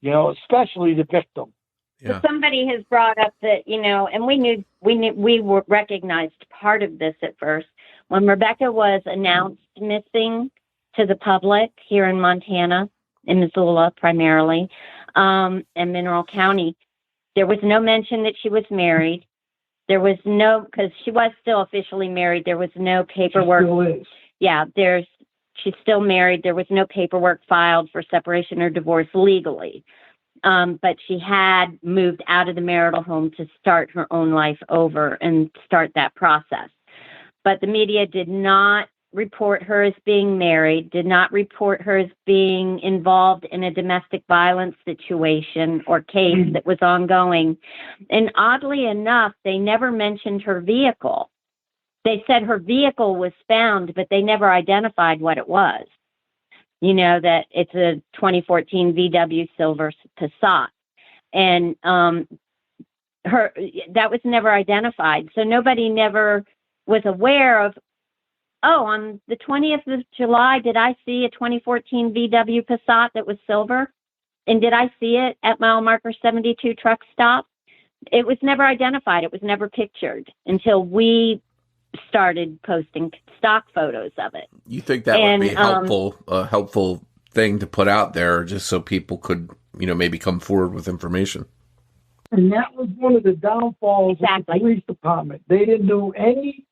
especially the victim. Yeah. Somebody has brought up that, and we recognized part of this at first. When Rebekah was announced missing to the public here in Montana, in Missoula primarily, and Mineral County, there was no mention that she was married. There was no, because she was still officially married, there was no paperwork. She still is. Yeah, she's still married. There was no paperwork filed for separation or divorce legally. But she had moved out of the marital home to start her own life over and start that process. But the media did not report her as being married, did not report her as being involved in a domestic violence situation or case that was ongoing. And oddly enough, they never mentioned her vehicle. They said her vehicle was found, but they never identified what it was. That it's a 2014 VW Silver Passat. And that was never identified. So nobody never was aware of, on the 20th of July, did I see a 2014 VW Passat that was silver? And did I see it at mile marker 72 truck stop? It was never identified. It was never pictured until we started posting stock photos of it. You think that would be a helpful thing to put out there just so people could, maybe come forward with information? And that was one of the downfalls of the police department. They didn't do any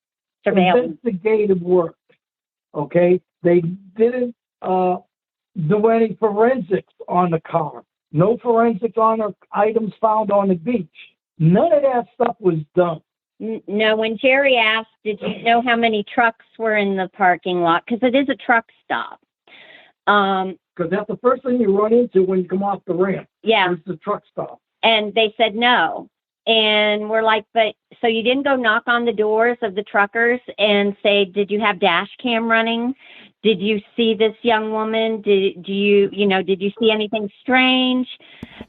investigative work. Okay? They didn't do any forensics on the car. No forensics on the items found on the beach. None of that stuff was done. No, when Jerry asked, did you know how many trucks were in the parking lot? Because it is a truck stop. Because that's the first thing you run into when you come off the ramp. Yeah. It's the truck stop. And they said no. And we're like, but so you didn't go knock on the doors of the truckers and say, did you have dash cam running? Did you see this young woman? Did you see anything strange?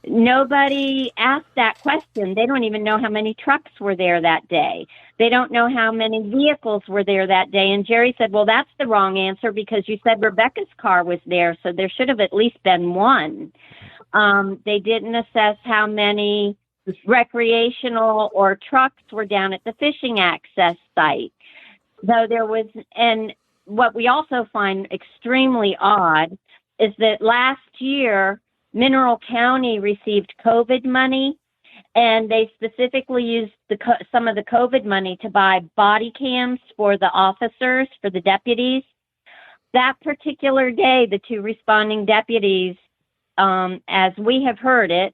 Nobody asked that question. They don't even know how many trucks were there that day. They don't know how many vehicles were there that day. And Jerry said, well, that's the wrong answer because you said Rebekah's car was there, so there should have at least been one. They didn't assess how many recreational or trucks were down at the fishing access site. So there was, and what we also find extremely odd is that last year, Mineral County received COVID money, and they specifically used some of the COVID money to buy body cams for the officers, for the deputies. That particular day, the two responding deputies, as we have heard it,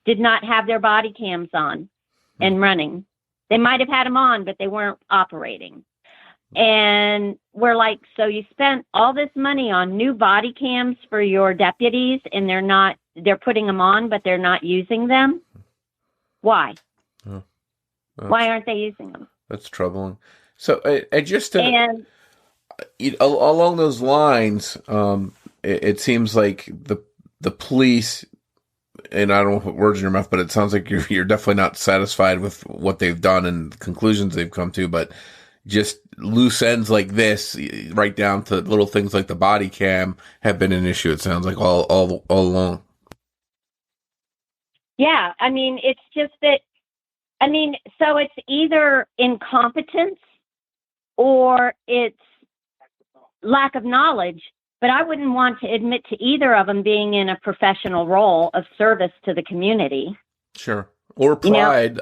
did not have their body cams on and running. They might have had them on, but they weren't operating. And we're like, so you spent all this money on new body cams for your deputies and they're putting them on, but they're not using them. Why? Oh, why aren't they using them? That's troubling. So I just, along those lines, it seems like the police, and I don't want to put words in your mouth, but it sounds like you're definitely not satisfied with what they've done and the conclusions they've come to, but just loose ends like this, right down to little things like the body cam, have been an issue. It sounds like all along. Yeah, I mean, it's just that. I mean, so it's either incompetence or it's lack of knowledge. But I wouldn't want to admit to either of them being in a professional role of service to the community. Sure. Or pride.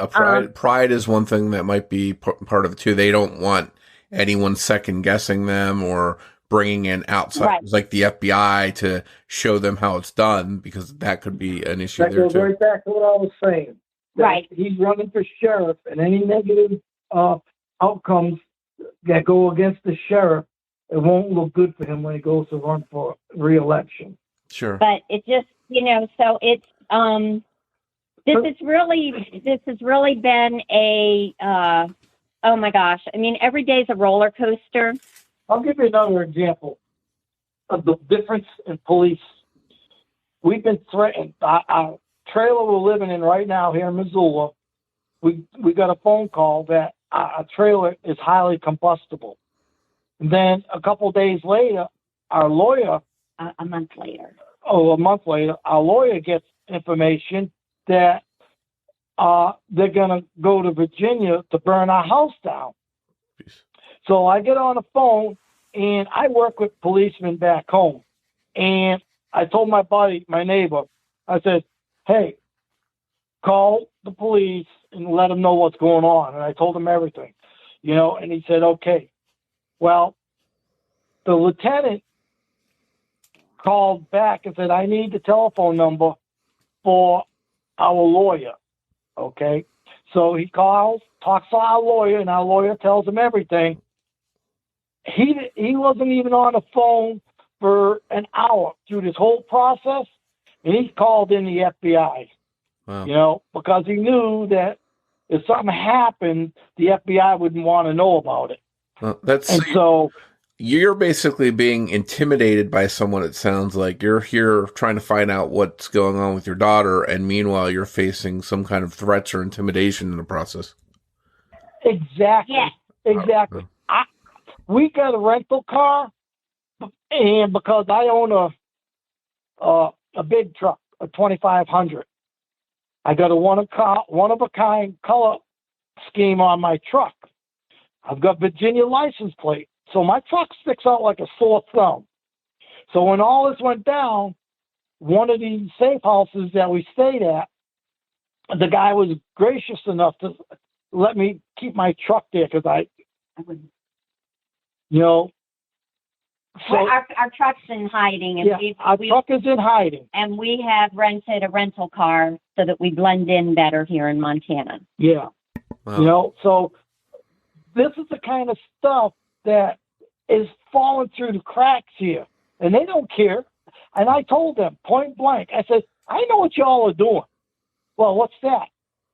Pride is one thing that might be part of it too. They don't want anyone second guessing them or bringing in outsiders like the FBI to show them how it's done, because that could be an issue that there goes too. right back to what I was saying. Right. He's running for sheriff, and any negative outcomes that go against the sheriff, it won't look good for him when he goes to run for re-election. Sure. But it just, so it's this has really been a oh my gosh. I mean, every day is a roller coaster. I'll give you another example of the difference in police. We've been threatened. Our trailer we're living in right now here in Missoula, we got a phone call that our trailer is highly combustible. And then a couple of days later, our lawyer... A month later, our lawyer gets information that they're going to go to Virginia to burn our house down. Peace. So I get on the phone, and I work with policemen back home. And I told my buddy, my neighbor, I said, hey, call the police and let them know what's going on. And I told him everything, and he said, okay. Well, the lieutenant called back and said, I need the telephone number for our lawyer. Okay. So he calls, talks to our lawyer, and our lawyer tells him everything. He wasn't even on the phone for an hour through this whole process, and he called in the FBI. Wow. Because he knew that if something happened, the FBI wouldn't want to know about it. Well, so you're basically being intimidated by someone. It sounds like you're here trying to find out what's going on with your daughter, and meanwhile you're facing some kind of threats or intimidation in the process. Exactly. Yes. Exactly. We got a rental car, and because I own a big truck, a 2500, I got a one of a kind color scheme on my truck. I've got Virginia license plate, so my truck sticks out like a sore thumb. So when all this went down, one of the safe houses that we stayed at, the guy was gracious enough to let me keep my truck there because I wouldn't, So our truck's in hiding, and our truck is in hiding, and we have rented a rental car so that we blend in better here in Montana. Yeah, wow. So this is the kind of stuff that is falling through the cracks here, and they don't care. And I told them point blank, I said, I know what y'all are doing. Well, what's that?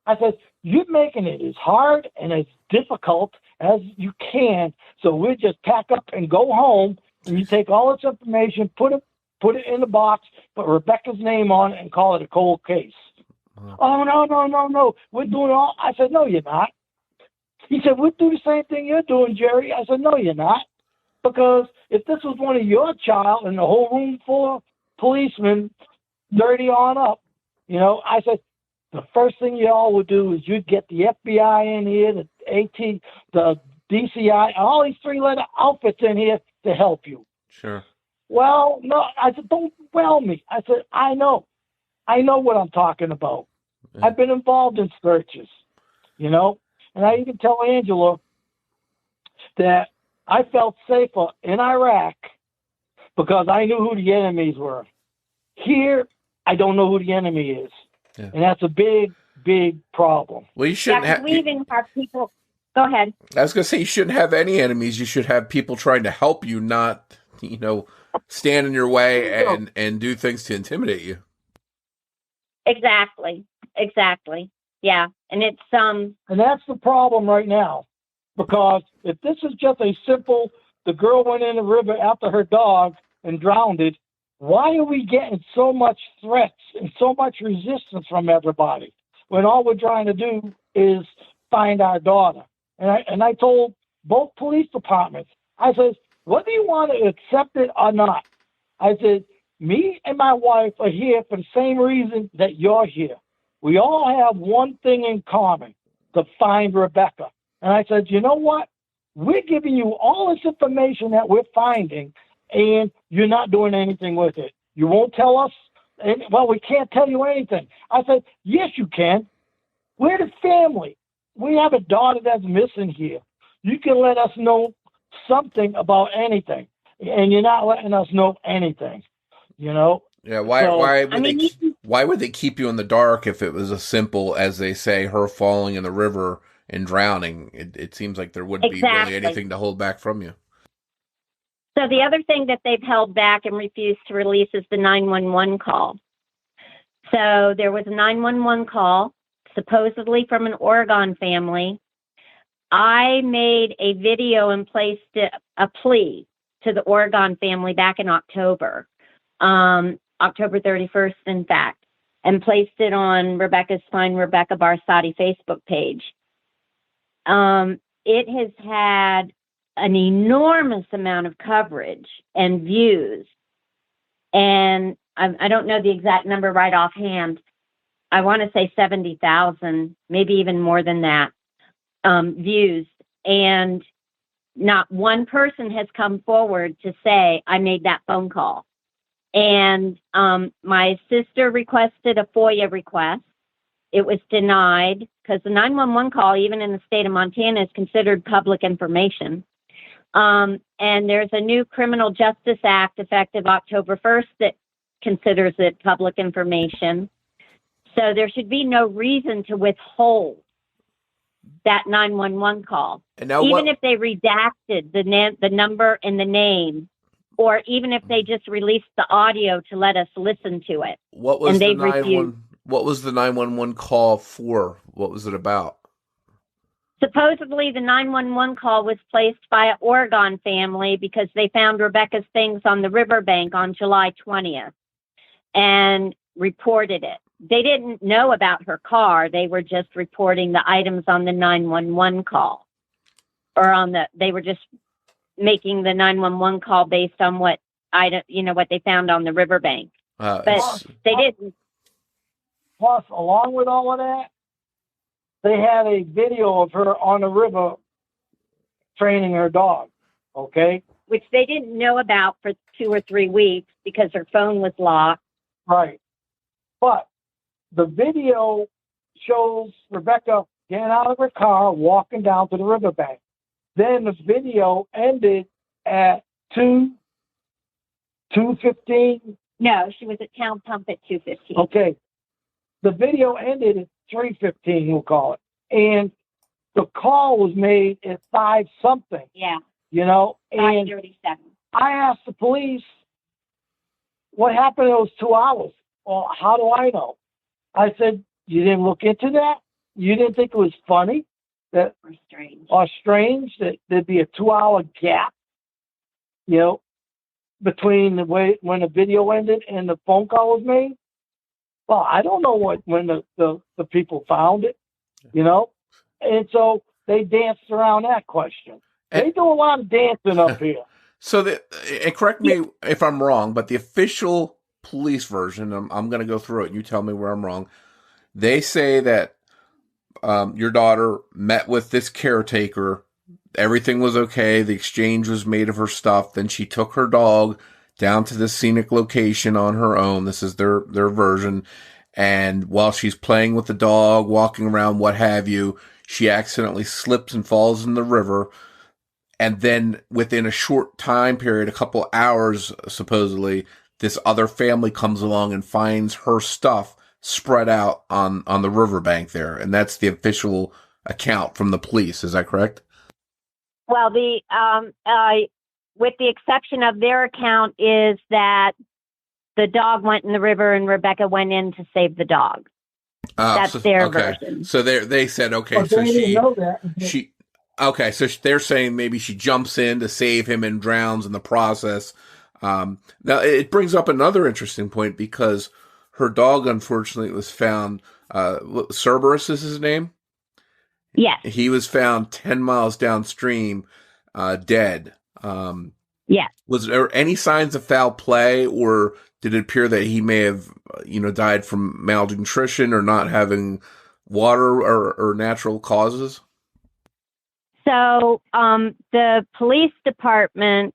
I said, you're making it as hard and as difficult as you can. So we just pack up and go home, and you take all this information, put it in the box, put Rebekah's name on it, and call it a cold case. Wow. Oh, no. We're doing all. I said, no, you're not. He said, we'll do the same thing you're doing, Jerry. I said, no, you're not. Because if this was one of your child and the whole room full of policemen, 30 on up, I said, the first thing y'all would do is you'd get the FBI in here, the AT, the DCI, all these three-letter outfits in here to help you. Sure. Well, no, I said, don't well me. I said, I know what I'm talking about. Yeah. I've been involved in searches, and I even tell Angela that I felt safer in Iraq because I knew who the enemies were. Here, I don't know who the enemy is. Yeah. And that's a big, big problem. Well, you shouldn't have. We even have people. Go ahead. I was going to say, you shouldn't have any enemies. You should have people trying to help you, not, stand in your way and do things to intimidate you. Exactly. Yeah. And it's And that's the problem right now. Because if this is just a simple, the girl went in the river after her dog and drowned it, why are we getting so much threats and so much resistance from everybody when all we're trying to do is find our daughter? And I told both police departments, I said, whether you want to accept it or not, I said, me and my wife are here for the same reason that you're here. We all have one thing in common, to find Rebekah. And I said, you know what? We're giving you all this information that we're finding, and you're not doing anything with it. You won't tell us? Well, we can't tell you anything. I said, yes, you can. We're the family. We have a daughter that's missing here. You can let us know something about anything, and you're not letting us know anything, Yeah, why would they keep you in the dark if it was as simple as they say her falling in the river and drowning? It seems like there wouldn't be really anything to hold back from you. So the other thing that they've held back and refused to release is the 911 call. So there was a 911 call, supposedly from an Oregon family. I made a video and placed a plea to the Oregon family back in October, October 31st, in fact, and placed it on Rebekah Barsotti Facebook page. It has had an enormous amount of coverage and views. And I don't know the exact number right offhand. I want to say 70,000, maybe even more than that, views. And not one person has come forward to say, I made that phone call. And my sister requested a FOIA request. It was denied because the 911 call, even in the state of Montana, is considered public information. And there's a new Criminal Justice Act effective October 1st that considers it public information. So there should be no reason to withhold that 911 call. And now even if they redacted the number and the name, or even if they just released the audio to let us listen to it. What was the 911 call for? What was it about? Supposedly, the 911 call was placed by an Oregon family because they found Rebekah's things on the riverbank on July 20th and reported it. They didn't know about her car. They were just reporting the items on the 911 call, or they were just making the 911 call based on what they found on the riverbank. But they didn't. Plus, along with all of that, they had a video of her on the river training her dog, okay? Which they didn't know about for 2 or 3 weeks because her phone was locked. Right. But the video shows Rebekah getting out of her car, walking down to the riverbank. Then the video ended at 2:15. No, she was at Town Pump at 2:15. Okay. The video ended at 3:15, we'll call it. And the call was made at 5 something. Yeah. And 5:37. I asked the police, what happened in those 2 hours? Well, how do I know? I said, you didn't look into that? you didn't think it was funny that or strange that there'd be a 2-hour gap, between the way when the video ended and the phone call was made? Well, I don't know when the people found it, and so they danced around that question. They do a lot of dancing up here. So, and correct me if I'm wrong, but the official police version, I'm going to go through it and you tell me where I'm wrong. They say that your daughter met with this caretaker. Everything was okay. The exchange was made of her stuff. Then she took her dog down to the scenic location on her own. This is their version. And while she's playing with the dog, walking around, what have you, she accidentally slips and falls in the river. And then within a short time period, a couple hours, supposedly, this other family comes along and finds her stuff spread out on the riverbank there. And that's the official account from the police. Is that correct? Well, with the exception of their account, is that the dog went in the river and Rebekah went in to save the dog. That's their version. So they said, okay, But so they didn't know that. so they're saying maybe she jumps in to save him and drowns in the process. Now it brings up another interesting point because her dog, unfortunately, was found. Cerberus is his name. Yes. He was found 10 miles downstream, dead. Yes. Was there any signs of foul play, or did it appear that he may have, died from malnutrition or not having water or natural causes? So the police department,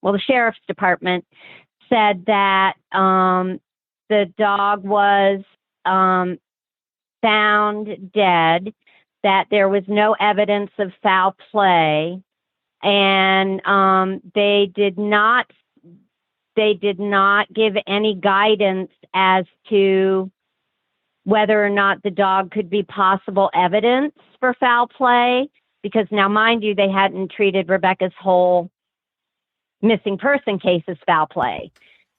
the sheriff's department, said that the dog was found dead, that there was no evidence of foul play, and they did not give any guidance as to whether or not the dog could be possible evidence for foul play, because now, mind you, they hadn't treated Rebekah's whole missing person case as foul play.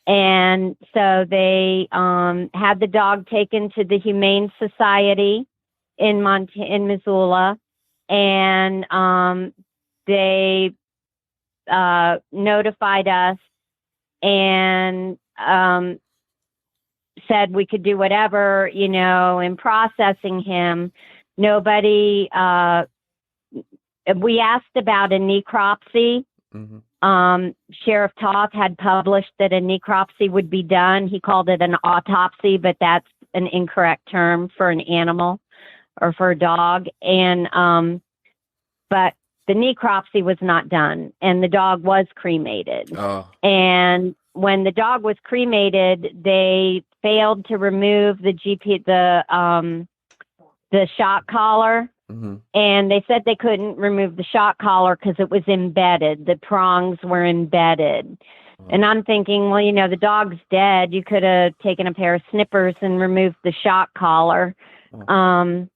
And so they had the dog taken to the Humane Society in Missoula, and they notified us and said we could do whatever, in processing him. Nobody, we asked about a necropsy. Mm-hmm. Sheriff Toth had published that a necropsy would be done. He called it an autopsy, but that's an incorrect term for an animal or for a dog. And, but the necropsy was not done, and the dog was cremated. Oh. And when the dog was cremated, they failed to remove the shock collar. Mm-hmm. And they said they couldn't remove the shock collar because it was embedded. The prongs were embedded. Oh. And I'm thinking, well, the dog's dead. You could have taken a pair of snippers and removed the shock collar. Oh.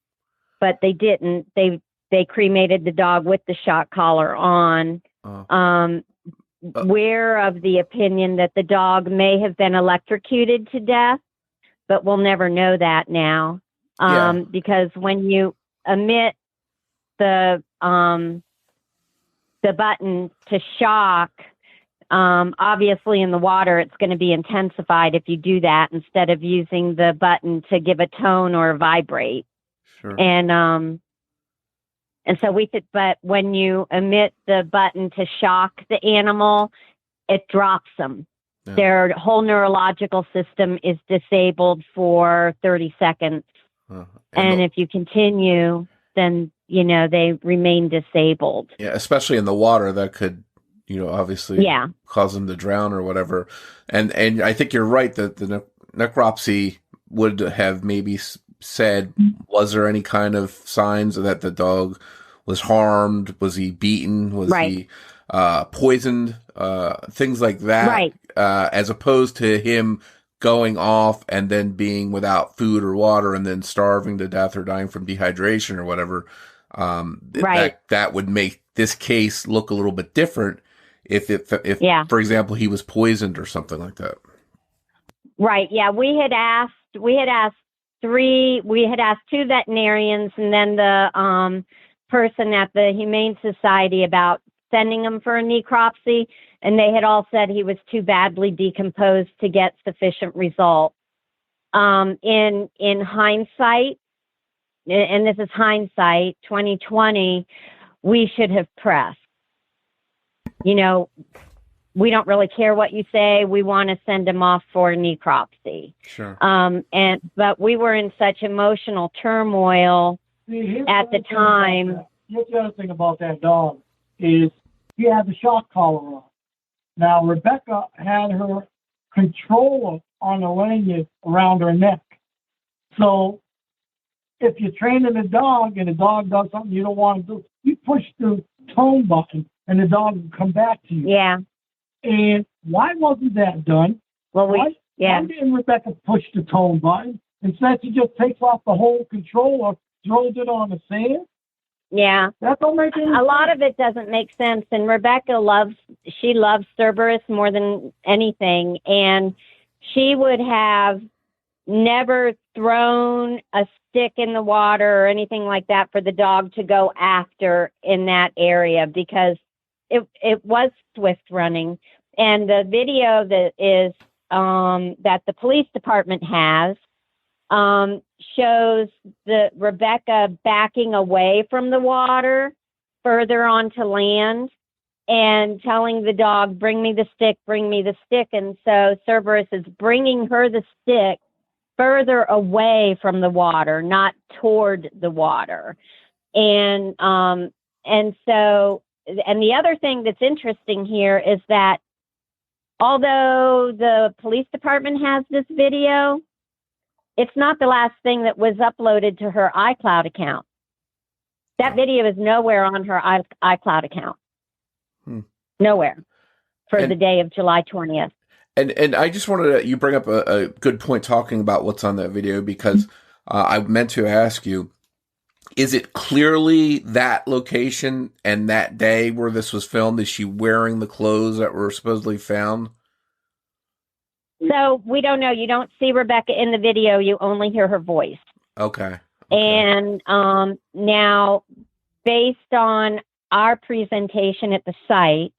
But they didn't. They cremated the dog with the shock collar on. Oh. We're of the opinion that the dog may have been electrocuted to death, but we'll never know that now. Because when you omit the button to shock, obviously in the water it's going to be intensified if you do that instead of using the button to give a tone or vibrate. Sure. And so but when you omit the button to shock the animal, it drops them. Yeah. Their whole neurological system is disabled for 30 seconds. And if you continue, then, they remain disabled. Yeah, especially in the water, that could, obviously cause them to drown or whatever. And I think you're right that the necropsy would have maybe said, was there any kind of signs that the dog was harmed? Was he beaten? Was he poisoned? Things like that. Right. As opposed to him going off and then being without food or water and then starving to death or dying from dehydration or whatever. That would make this case look a little bit different if for example, he was poisoned or something like that. Right. Yeah. We had asked we had asked 2 veterinarians and then the person at the Humane Society about sending him for a necropsy, and they had all said he was too badly decomposed to get sufficient results. In hindsight, and this is hindsight, 2020, we should have pressed. You know, we don't really care what you say. We want to send him off for a necropsy. Sure. But we were in such emotional turmoil at the time. Here's the other thing about that dog is he had the shock collar on. Now, Rebekah had her controller on the lanyard around her neck. So if you're training a dog and the dog does something you don't want to do, you push the tone button and the dog will come back to you. Yeah. And why wasn't that done? Well, why didn't Rebekah push the tone button? Instead, she just takes off the whole controller, throws it on the sand. Yeah. That don't make any sense. A lot of it doesn't make sense. And Rebekah loves Cerberus more than anything. And she would have never thrown a stick in the water or anything like that for the dog to go after in that area, because it was swift running. And the video that is that the police department has shows the Rebekah backing away from the water further onto land and telling the dog, bring me the stick, bring me the stick. And so Cerberus is bringing her the stick further away from the water, not toward the water. And so the other thing that's interesting here is that although the police department has this video, it's not the last thing that was uploaded to her iCloud account. That video is nowhere on her iCloud account. Nowhere for the day of July 20th. And I just wanted to, you bring up a good point talking about what's on that video, because I meant to ask you, is it clearly that location and that day where this was filmed? Is she wearing the clothes that were supposedly found? So we don't know. You don't see Rebekah in the video. You only hear her voice. Okay. And now, based on our presentation at the site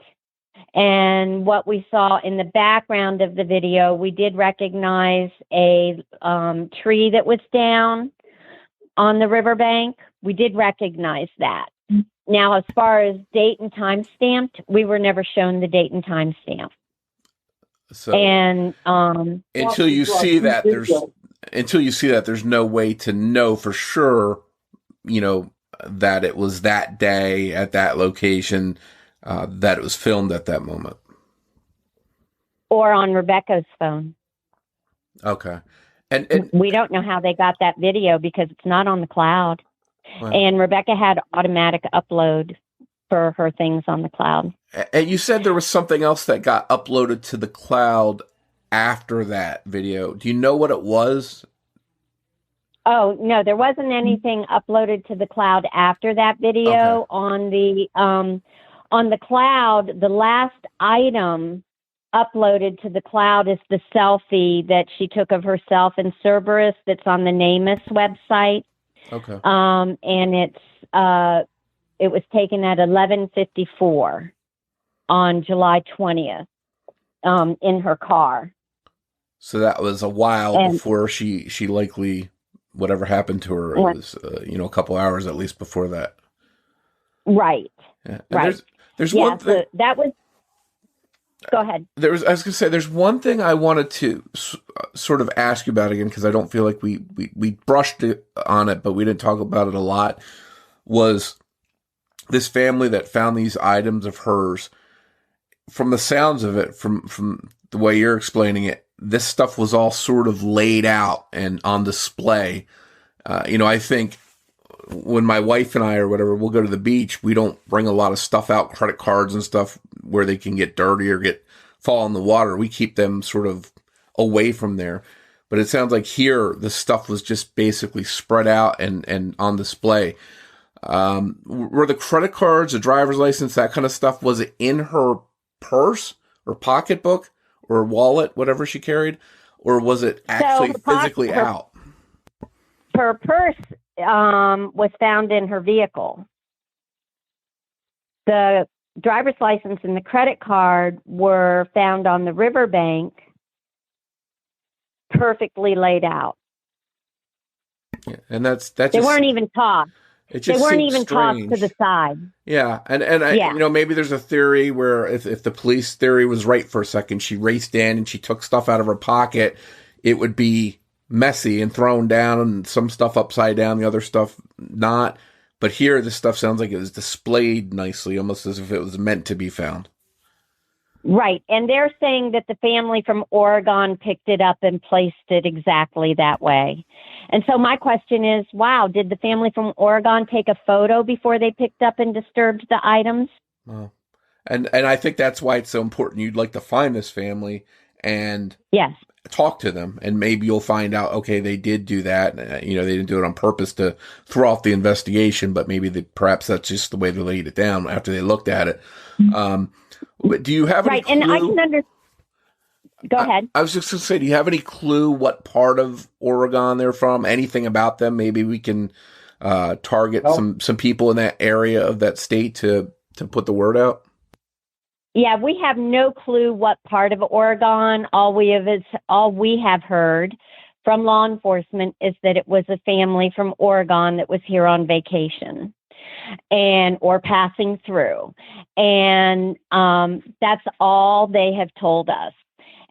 and what we saw in the background of the video, we did recognize a tree that was down on the riverbank. We did recognize that. Now, as far as date and time stamped, we were never shown the date and time stamp. So, and until you see that, there's no way to know for sure, you know, that it was that day at that location, that it was filmed at that moment. Or on Rebekah's phone. Okay. And we don't know how they got that video because it's not on the cloud. Wow. And Rebekah had automatic upload for her things on the cloud. And you said there was something else that got uploaded to the cloud after that video. Do you know what it was? Oh, no, there wasn't anything uploaded to the cloud after that video. Okay. On the cloud, the last item uploaded to the cloud is the selfie that she took of herself and Cerberus that's on the NamUs website. Okay. And it was taken at 11:54 on July 20th in her car. So that was a while before she likely, whatever happened to her, it was, a couple hours at least before that. Right. Yeah. Right. There's one thing. So that was, go ahead. I was going to say, there's one thing I wanted to sort of ask you about again, because I don't feel like we brushed on it, but we didn't talk about it a lot, was this family that found these items of hers. From the sounds of it, from the way you're explaining it, this stuff was all sort of laid out and on display. I think when my wife and I or whatever, we'll go to the beach, we don't bring a lot of stuff out, credit cards and stuff where they can get dirty or fall in the water. We keep them sort of away from there. But it sounds like here, the stuff was just basically spread out and on display. Were the credit cards, the driver's license, that kind of stuff, was it in her purse or pocketbook or wallet, whatever she carried, or was it actually physically out? her purse was found in her vehicle. The driver's license and the credit card were found on the riverbank, perfectly laid out. Yeah, and that's they weren't even tossed. They weren't even tossed to the side. Yeah, and I, maybe there's a theory where if the police theory was right for a second, she raced in and she took stuff out of her pocket, it would be messy and thrown down and some stuff upside down, the other stuff not. But here, this stuff sounds like it was displayed nicely, almost as if it was meant to be found. Right. And they're saying that the family from Oregon picked it up and placed it exactly that way. And so my question is, wow, did the family from Oregon take a photo before they picked up and disturbed the items? Oh. And I think that's why it's so important. You'd like to find this family and talk to them, and maybe you'll find out, okay, they did do that. They didn't do it on purpose to throw off the investigation, but maybe perhaps that's just the way they laid it down after they looked at it. Do you have any clue? And I can understand. Go ahead. I was just going to say, do you have any clue what part of Oregon they're from? Anything about them? Maybe we can target some people in that area of that state to put the word out. Yeah, we have no clue what part of Oregon. All we have heard from law enforcement is that it was a family from Oregon that was here on vacation or passing through. And that's all they have told us.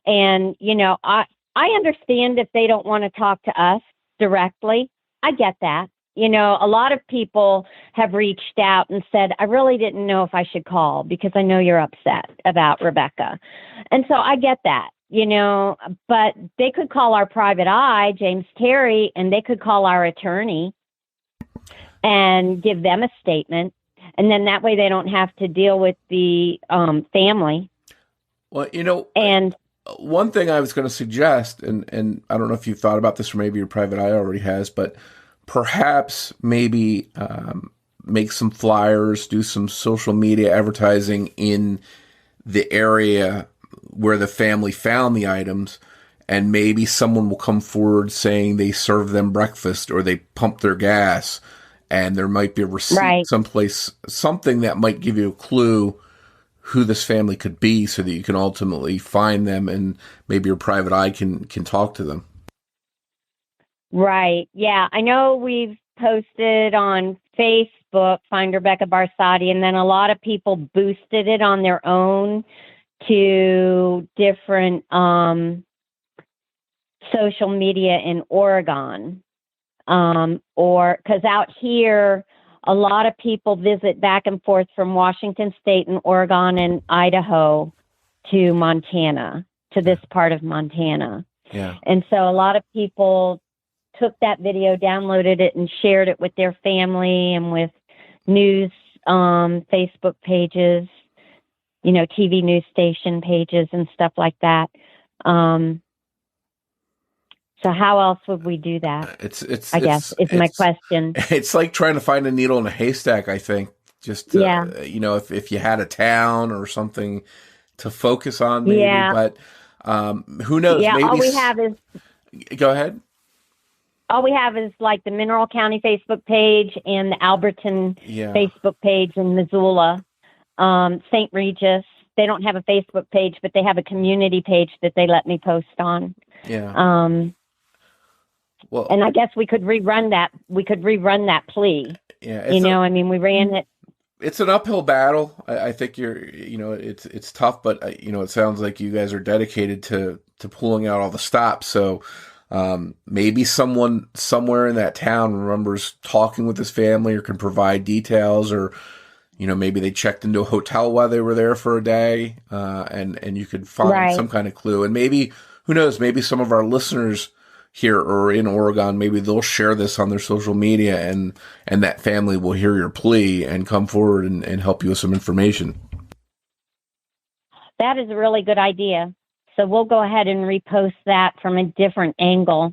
And, I understand if they don't want to talk to us directly. I get that. A lot of people have reached out and said, I really didn't know if I should call because I know you're upset about Rebekah. And so I get that, but they could call our private eye, James Terry, and they could call our attorney and give them a statement. And then that way they don't have to deal with the family. Well, and one thing I was going to suggest, and I don't know if you've thought about this or maybe your private eye already has, but perhaps maybe make some flyers, do some social media advertising in the area where the family found the items, and maybe someone will come forward saying they served them breakfast or they pumped their gas, and there might be a receipt someplace, something that might give you a clue who this family could be so that you can ultimately find them and maybe your private eye can talk to them. Right. Yeah. I know we've posted on Facebook, Find Rebekah Barsotti, and then a lot of people boosted it on their own to different social media in Oregon. Or because out here, a lot of people visit back and forth from Washington State and Oregon and Idaho to Montana, to this part of Montana. Yeah. And so a lot of people took that video, downloaded it, and shared it with their family and with news Facebook pages, TV news station pages and stuff like that. So how else would we do that? I guess is my question. It's like trying to find a needle in a haystack, I think. Just, if you had a town or something to focus on, maybe. Yeah. But who knows? Yeah, maybe all we have is... Go ahead. All we have is like the Mineral County Facebook page and the Alberton Facebook page in Missoula. St. Regis, they don't have a Facebook page, but they have a community page that they let me post on. Yeah. Well, and I guess we could rerun that. We could rerun that plea. Yeah. We ran it. It's an uphill battle. I think it's tough, but it sounds like you guys are dedicated to pulling out all the stops. So maybe someone somewhere in that town remembers talking with his family or can provide details, or maybe they checked into a hotel while they were there for a day, and you could find some kind of clue. And maybe, who knows, maybe some of our listeners here or in Oregon, maybe they'll share this on their social media, and that family will hear your plea and come forward and help you with some information. That is a really good idea. So we'll go ahead and repost that from a different angle.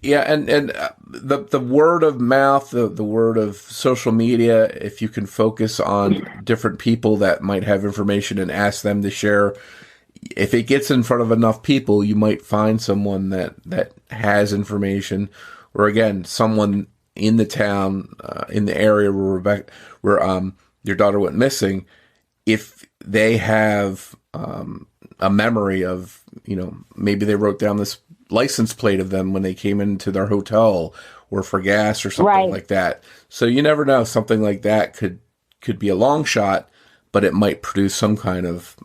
Yeah, and the word of mouth, the word of social media, if you can focus on different people that might have information and ask them to share, if it gets in front of enough people, you might find someone that has information, or again, someone in the town, in the area where your daughter went missing, if they have a memory of, maybe they wrote down this license plate of them when they came into their hotel or for gas or something like that. So you never know. Something like that could be a long shot, but it might produce some kind of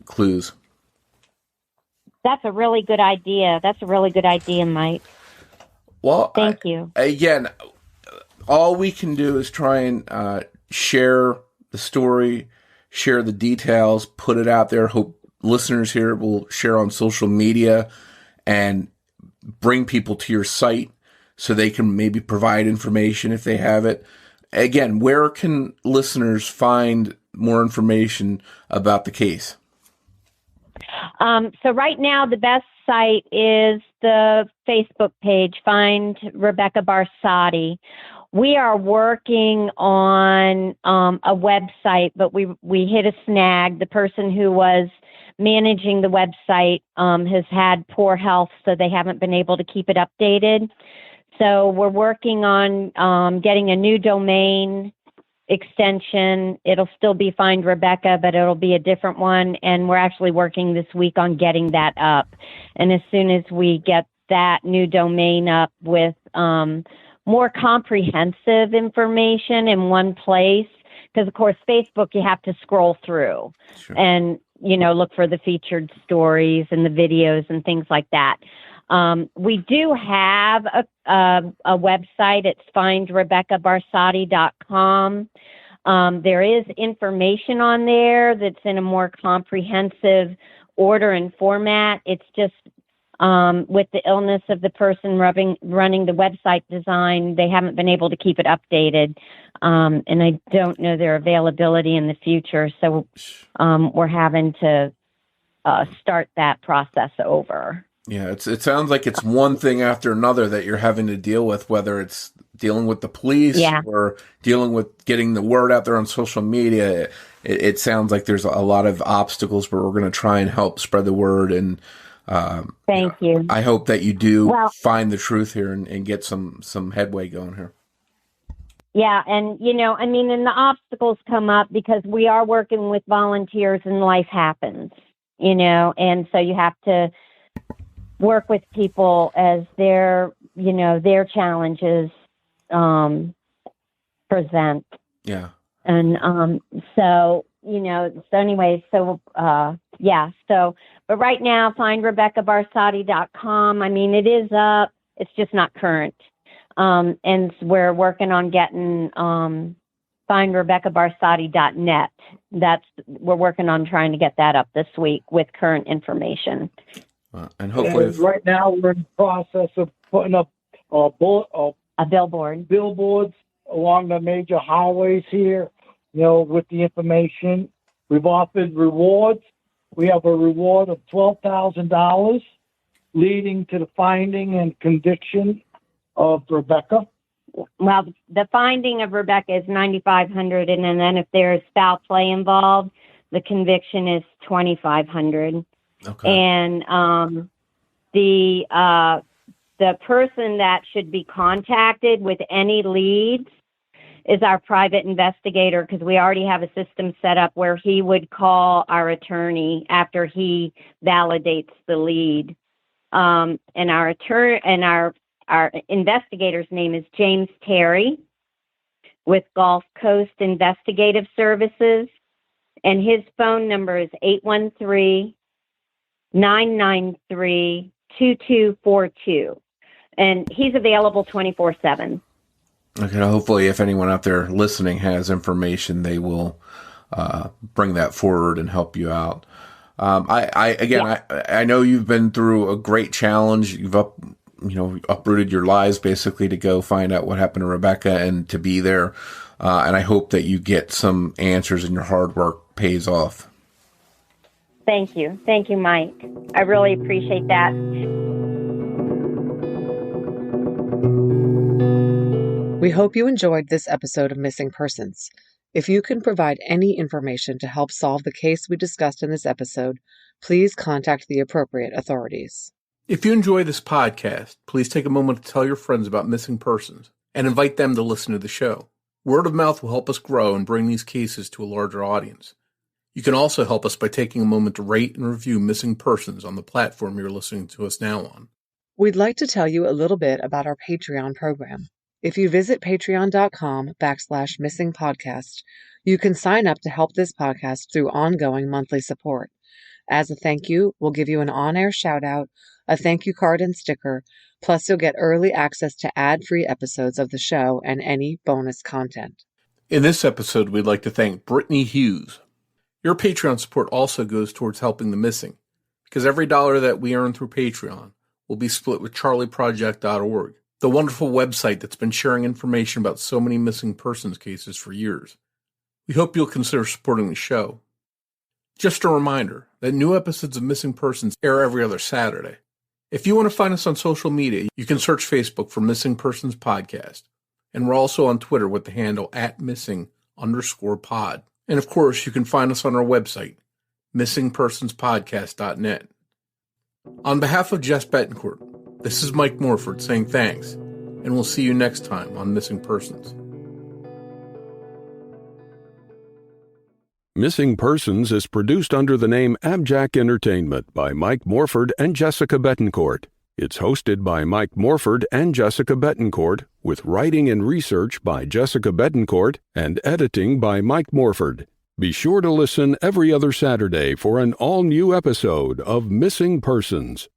clues. That's a really good idea. Mike. Well, thank you. Again, all we can do is try and share the story, share the details, put it out there. Hope listeners here will share on social media and bring people to your site so they can maybe provide information if they have it. Again, where can listeners find more information about the case? So right now, the best site is the Facebook page, Find Rebekah Barsotti. We are working on a website, but we hit a snag. The person who was managing the website has had poor health, so they haven't been able to keep it updated. So we're working on getting a new domain extension. It'll still be Find Rebekah, but it'll be a different one. And we're actually working this week on getting that up. And as soon as we get that new domain up with more comprehensive information in one place, because of course, Facebook, you have to scroll through and, look for the featured stories and the videos and things like that. We do have a website. It's findrebekahbarsotti.com. There is information on there that's in a more comprehensive order and format. It's just with the illness of the person running the website design, they haven't been able to keep it updated. And I don't know their availability in the future. So we're having to start that process over. Yeah, it sounds like it's one thing after another that you're having to deal with, whether it's dealing with the police or dealing with getting the word out there on social media. It sounds like there's a lot of obstacles, but we're going to try and help spread the word. And thank you. I hope that you do find the truth here and get some headway going here. Yeah, and and the obstacles come up because we are working with volunteers and life happens, and so you have to work with people as their challenges present. Yeah. And but right now, findrebekahbarsotti.com. It is up. It's just not current. And we're working on getting findrebekahbarsotti.net. We're working on trying to get that up this week with current information. And hopefully, right now we're in the process of putting up billboards along the major highways here, with the information. We've offered rewards. We have a reward of $12,000 leading to the finding and conviction of Rebekah. Well, the finding of Rebekah is $9,500, and then if there's foul play involved, the conviction is $2,500. Okay. And the person that should be contacted with any leads is our private investigator, because we already have a system set up where he would call our attorney after he validates the lead. And our investigator's name is James Terry with Gulf Coast Investigative Services, and his phone number is 813-993-2242. And he's available 24/7. Okay, hopefully if anyone out there listening has information, they will bring that forward and help you out. I know you've been through a great challenge. You've uprooted your lives basically to go find out what happened to Rebekah and to be there. And I hope that you get some answers and your hard work pays off. Thank you. Thank you, Mike. I really appreciate that. We hope you enjoyed this episode of Missing Persons. If you can provide any information to help solve the case we discussed in this episode, please contact the appropriate authorities. If you enjoy this podcast, please take a moment to tell your friends about missing persons and invite them to listen to the show. Word of mouth will help us grow and bring these cases to a larger audience. You can also help us by taking a moment to rate and review missing persons on the platform you're listening to us now on. We'd like to tell you a little bit about our Patreon program. If you visit patreon.com/missingpodcast, you can sign up to help this podcast through ongoing monthly support. As a thank you, we'll give you an on-air shout-out, a thank you card and sticker, plus you'll get early access to ad-free episodes of the show and any bonus content. In this episode, we'd like to thank Brittany Hughes. Your Patreon support also goes towards helping the missing, because every dollar that we earn through Patreon will be split with charlieproject.org, the wonderful website that's been sharing information about so many missing persons cases for years. We hope you'll consider supporting the show. Just a reminder that new episodes of Missing Persons air every other Saturday. If you want to find us on social media, you can search Facebook for Missing Persons Podcast, and we're also on Twitter with the handle @missing_pod. And of course, you can find us on our website, missingpersonspodcast.net. On behalf of Jess Betancourt, this is Mike Morford saying thanks, and we'll see you next time on Missing Persons. Missing Persons is produced under the name AbJack Entertainment by Mike Morford and Jessica Betancourt. It's hosted by Mike Morford and Jessica Betancourt, with writing and research by Jessica Betancourt and editing by Mike Morford. Be sure to listen every other Saturday for an all-new episode of Missing Persons.